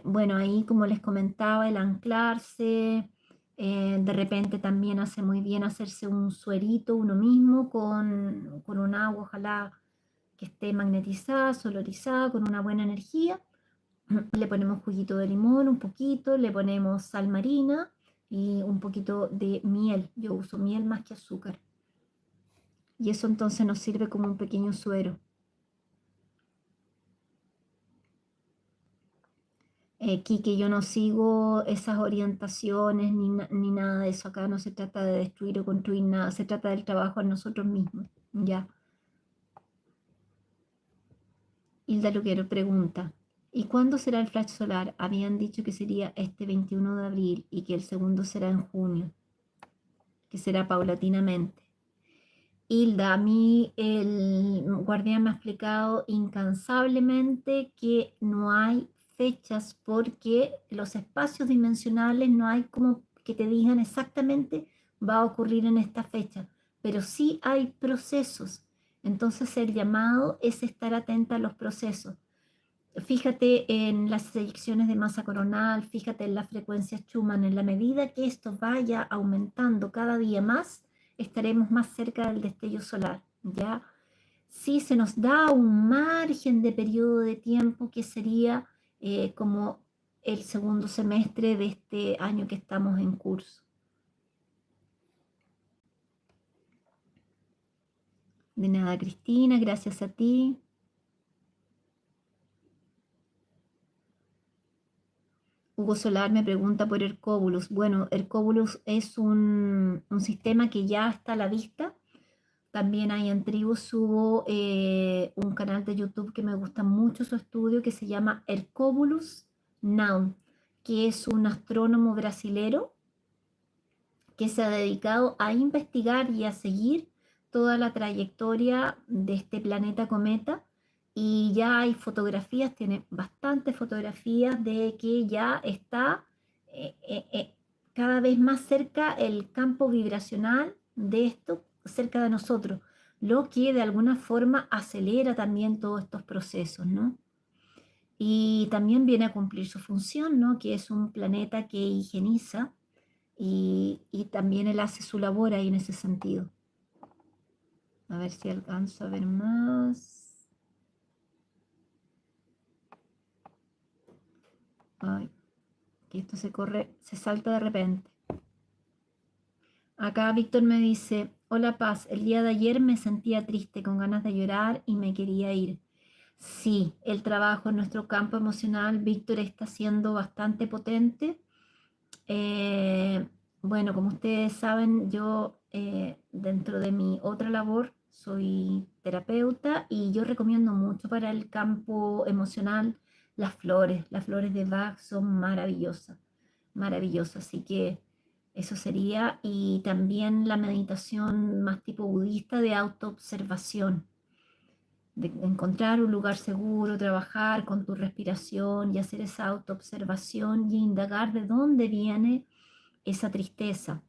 bueno, ahí como les comentaba, el anclarse, de repente también hace muy bien hacerse un suerito uno mismo con un agua, ojalá que esté magnetizada, solarizada, con una buena energía. Le ponemos juguito de limón, un poquito, le ponemos sal marina y un poquito de miel. Yo uso miel más que azúcar. Y eso entonces nos sirve como un pequeño suero. Quique, yo no sigo esas orientaciones ni nada de eso. Acá no se trata de destruir o construir nada, se trata del trabajo en nosotros mismos. Ya. Hilda Luquero pregunta, ¿y cuándo será el flash solar? Habían dicho que sería este 21 de abril y que el segundo será en junio, que será paulatinamente. Hilda, a mí el guardián me ha explicado incansablemente que no hay fechas porque los espacios dimensionales no hay como que te digan exactamente va a ocurrir en esta fecha, pero sí hay procesos. Entonces el llamado es estar atenta a los procesos. Fíjate en las eyecciones de masa coronal, fíjate en las frecuencias Schumann, en la medida que esto vaya aumentando cada día más, estaremos más cerca del destello solar, ¿ya? Sí se nos da un margen de periodo de tiempo que sería como el segundo semestre de este año que estamos en curso. De nada, Cristina, gracias a ti. Hugo Solar me pregunta por Hercóbulus. Bueno, Hercóbulus es un sistema que ya está a la vista. También hay en Tribu, subo un canal de YouTube que me gusta mucho su estudio que se llama Hercóbulus Now, que es un astrónomo brasilero que se ha dedicado a investigar y a seguir toda la trayectoria de este planeta cometa y ya hay fotografías, tiene bastantes fotografías de que ya está cada vez más cerca el campo vibracional de esto, cerca de nosotros, lo que de alguna forma acelera también todos estos procesos, ¿no? Y también viene a cumplir su función, ¿no? Que es un planeta que higieniza y también él hace su labor ahí en ese sentido. A ver si alcanzo a ver más. Ay, que esto se corre, se salta de repente. Acá Víctor me dice, hola Paz, el día de ayer me sentía triste, con ganas de llorar y me quería ir. Sí, el trabajo en nuestro campo emocional, Víctor, está siendo bastante potente. Bueno, como ustedes saben, yo dentro de mi otra labor soy terapeuta y yo recomiendo mucho para el campo emocional las flores de Bach son maravillosas, maravillosas, así que eso sería, y también la meditación más tipo budista de autoobservación, de encontrar un lugar seguro, trabajar con tu respiración y hacer esa autoobservación y indagar de dónde viene esa tristeza,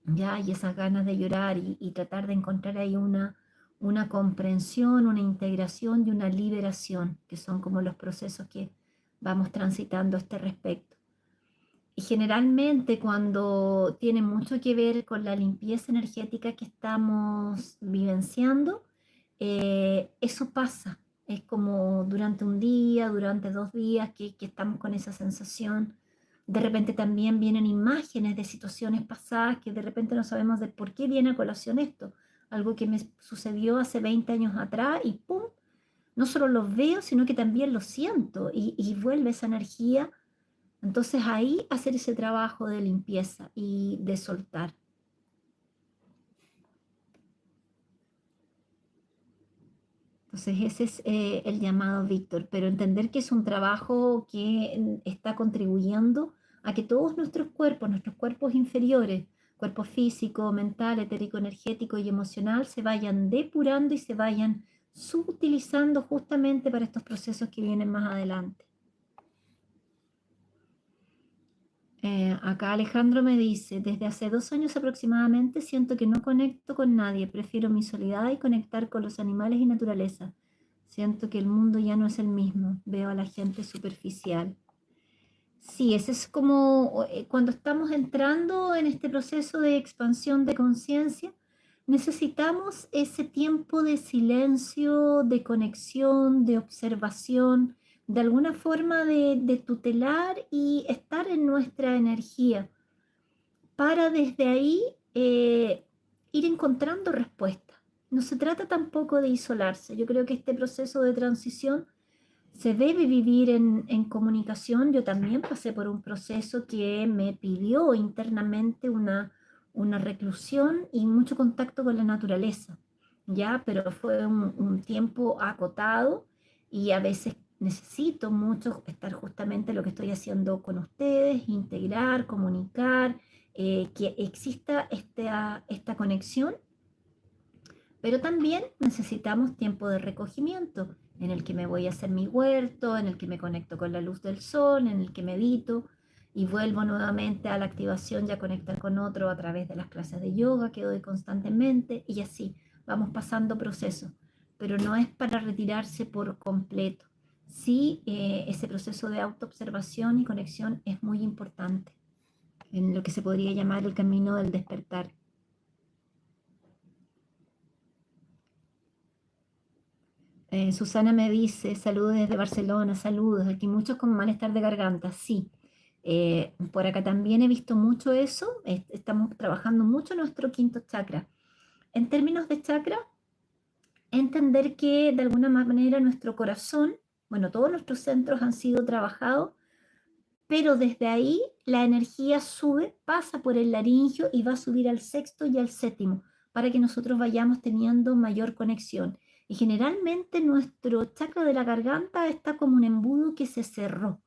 ¿ya? Y esas ganas de llorar y tratar de encontrar ahí una comprensión, una integración y una liberación, que son como los procesos que vamos transitando a este respecto. Y generalmente cuando tiene mucho que ver con la limpieza energética que estamos vivenciando, eso pasa. Es como durante un día, durante 2 días que estamos con esa sensación De repente también vienen imágenes de situaciones pasadas que de repente no sabemos de por qué viene a colación esto. Algo que me sucedió hace 20 años atrás y ¡pum! No solo lo veo, sino que también lo siento y vuelve esa energía. Entonces ahí hacer ese trabajo de limpieza y de soltar. Entonces ese es el llamado, Víctor, pero entender que es un trabajo que está contribuyendo a que todos nuestros cuerpos inferiores, cuerpo físico, mental, etérico, energético y emocional, se vayan depurando y se vayan subutilizando justamente para estos procesos que vienen más adelante. Acá Alejandro me dice, desde hace 2 años aproximadamente siento que no conecto con nadie, prefiero mi soledad y conectar con los animales y naturaleza. Siento que el mundo ya no es el mismo, veo a la gente superficial. Sí, ese es como cuando estamos entrando en este proceso de expansión de conciencia, necesitamos ese tiempo de silencio, de conexión, de observación, de alguna forma de tutelar y estar en nuestra energía para desde ahí ir encontrando respuestas. No se trata tampoco de isolarse. Yo creo que este proceso de transición se debe vivir en comunicación. Yo también pasé por un proceso que me pidió internamente una reclusión y mucho contacto con la naturaleza, ¿ya? Pero fue un tiempo acotado y a veces necesito mucho estar justamente lo que estoy haciendo con ustedes, integrar, comunicar, que exista esta conexión, pero también necesitamos tiempo de recogimiento en el que me voy a hacer mi huerto, en el que me conecto con la luz del sol, en el que medito y vuelvo nuevamente a la activación y a conectar con otro a través de las clases de yoga que doy constantemente y así vamos pasando procesos, pero no es para retirarse por completo. Sí, ese proceso de autoobservación y conexión es muy importante en lo que se podría llamar el camino del despertar. Susana me dice, saludos desde Barcelona, saludos, aquí muchos con malestar de garganta, sí. Por acá también he visto mucho eso, estamos trabajando mucho nuestro quinto chakra. En términos de chakra, entender que de alguna manera nuestro corazón, bueno, todos nuestros centros han sido trabajados, pero desde ahí la energía sube, pasa por el laringio y va a subir al sexto y al séptimo para que nosotros vayamos teniendo mayor conexión. Y generalmente nuestro chakra de la garganta está como un embudo que se cerró.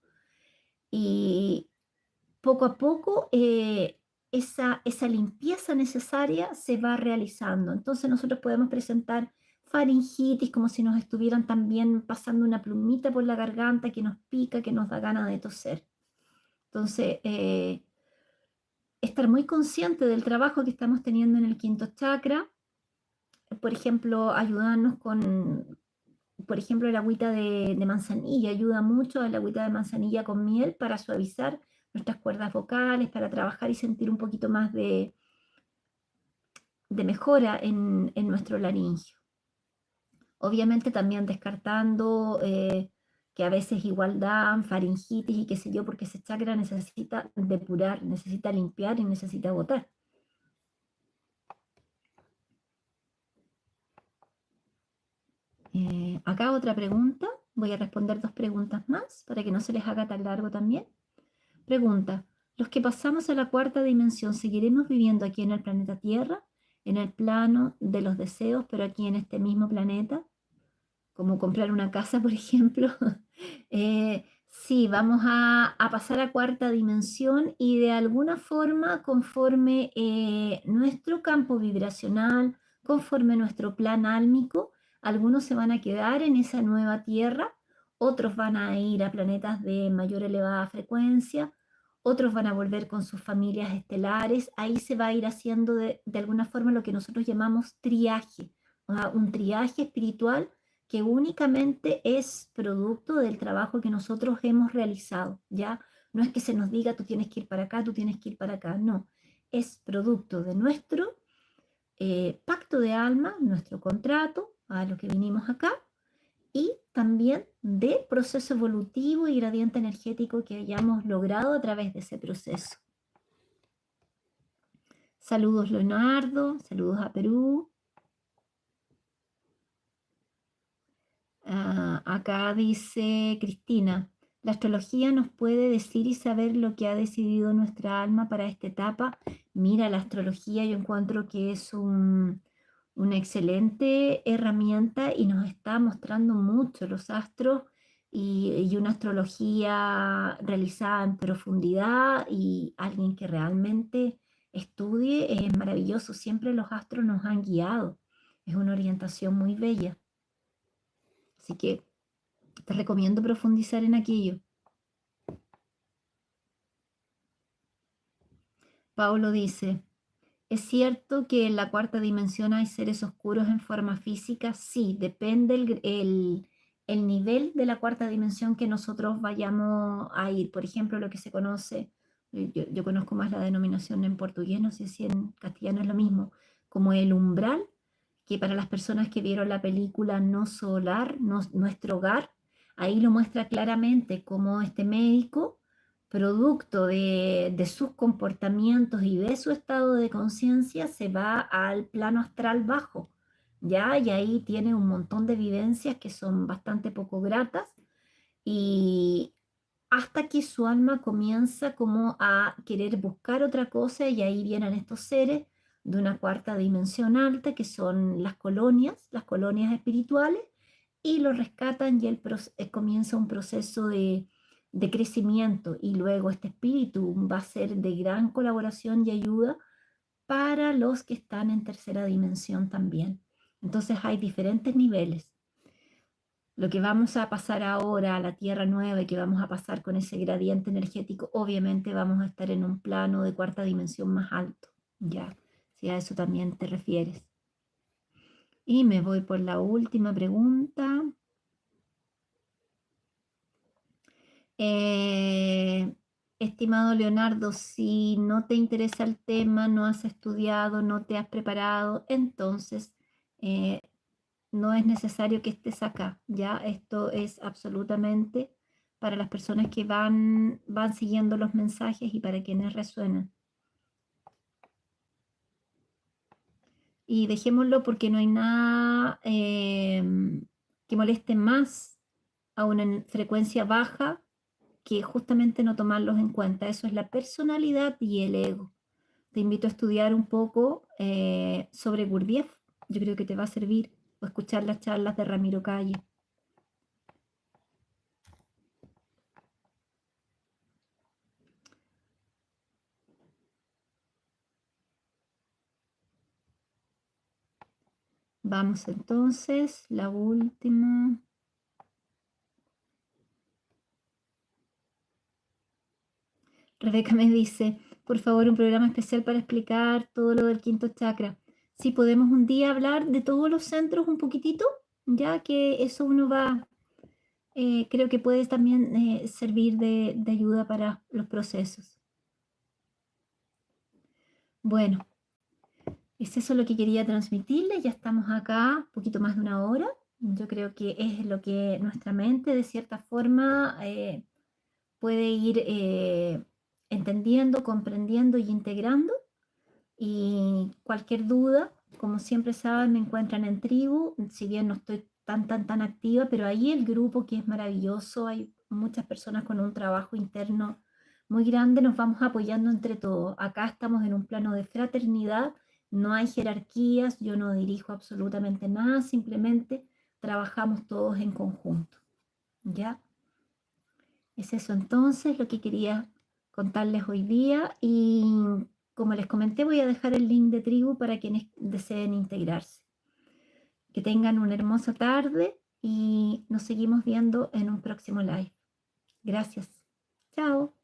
Y poco a poco esa limpieza necesaria se va realizando. Entonces nosotros podemos presentar faringitis como si nos estuvieran también pasando una plumita por la garganta que nos pica, que nos da ganas de toser. Entonces, estar muy consciente del trabajo que estamos teniendo en el quinto chakra, por ejemplo, ayudarnos con, por ejemplo, el agüita de manzanilla, ayuda mucho el agüita de manzanilla con miel para suavizar nuestras cuerdas vocales, para trabajar y sentir un poquito más de mejora en nuestro laringio. Obviamente también descartando que a veces igual dan faringitis y qué sé yo, porque ese chakra necesita depurar, necesita limpiar y necesita botar. Acá otra pregunta, voy a responder 2 preguntas más para que no se les haga tan largo también. Pregunta, ¿los que pasamos a la cuarta dimensión seguiremos viviendo aquí en el planeta Tierra, en el plano de los deseos, pero aquí en este mismo planeta? Como comprar una casa, por ejemplo. Sí, vamos a pasar a cuarta dimensión y de alguna forma, conforme nuestro campo vibracional, conforme nuestro plan álmico, algunos se van a quedar en esa nueva Tierra, otros van a ir a planetas de mayor elevada frecuencia, otros van a volver con sus familias estelares, ahí se va a ir haciendo de alguna forma lo que nosotros llamamos triaje, un triaje espiritual que únicamente es producto del trabajo que nosotros hemos realizado, ¿ya? No es que se nos diga tú tienes que ir para acá, tú tienes que ir para acá, no. Es producto de nuestro pacto de alma, nuestro contrato, a lo que vinimos acá, y también del proceso evolutivo y gradiente energético que hayamos logrado a través de ese proceso. Saludos Leonardo, saludos a Perú. Acá dice Cristina, la astrología nos puede decir y saber lo que ha decidido nuestra alma para esta etapa. Mira, la astrología yo encuentro que es una excelente herramienta y nos está mostrando mucho los astros y una astrología realizada en profundidad y alguien que realmente estudie es maravilloso. Siempre los astros nos han guiado. Es una orientación muy bella. Así que te recomiendo profundizar en aquello. Paulo dice, ¿es cierto que en la cuarta dimensión hay seres oscuros en forma física? Sí, depende el nivel de la cuarta dimensión que nosotros vayamos a ir. Por ejemplo, lo que se conoce, yo conozco más la denominación en portugués, no sé si en castellano es lo mismo, como el umbral, que para las personas que vieron la película No Solar, Nuestro Hogar, ahí lo muestra claramente cómo este médico, producto de sus comportamientos y de su estado de conciencia, se va al plano astral bajo, ¿ya? Y ahí tiene un montón de vivencias que son bastante poco gratas y hasta que su alma comienza como a querer buscar otra cosa y ahí vienen estos seres de una cuarta dimensión alta que son las colonias espirituales y lo rescatan y comienza un proceso de crecimiento y luego este espíritu va a ser de gran colaboración y ayuda para los que están en tercera dimensión también. Entonces hay diferentes niveles. Lo que vamos a pasar ahora a la Tierra Nueva y que vamos a pasar con ese gradiente energético, obviamente vamos a estar en un plano de cuarta dimensión más alto, ¿ya? Si a eso también te refieres. Y me voy por la última pregunta. Estimado Leonardo, si no te interesa el tema, no has estudiado, no te has preparado, entonces no es necesario que estés acá, ¿ya? Esto es absolutamente para las personas que van siguiendo los mensajes y para quienes resuenan. Y dejémoslo porque no hay nada que moleste más a una frecuencia baja que justamente no tomarlos en cuenta. Eso es la personalidad y el ego. Te invito a estudiar un poco sobre Gurdjieff. Yo creo que te va a servir o escuchar las charlas de Ramiro Calle. Vamos entonces, la última. Rebeca me dice, por favor, un programa especial para explicar todo lo del quinto chakra. Si podemos un día hablar de todos los centros un poquitito, ya que eso uno va, creo que puede también servir de ayuda para los procesos. Bueno, es eso lo que quería transmitirles. Ya estamos acá un poquito más de una hora. Yo creo que es lo que nuestra mente de cierta forma puede ir entendiendo, comprendiendo y integrando. Y cualquier duda, como siempre saben, me encuentran en tribu, si bien no estoy tan activa, pero ahí el grupo que es maravilloso, hay muchas personas con un trabajo interno muy grande, nos vamos apoyando entre todos. Acá estamos en un plano de fraternidad, no hay jerarquías, yo no dirijo absolutamente nada, simplemente trabajamos todos en conjunto. ¿Ya? Es eso entonces lo que quería contarles hoy día y como les comenté voy a dejar el link de tribu para quienes deseen integrarse. Que tengan una hermosa tarde y nos seguimos viendo en un próximo live. Gracias. Chao.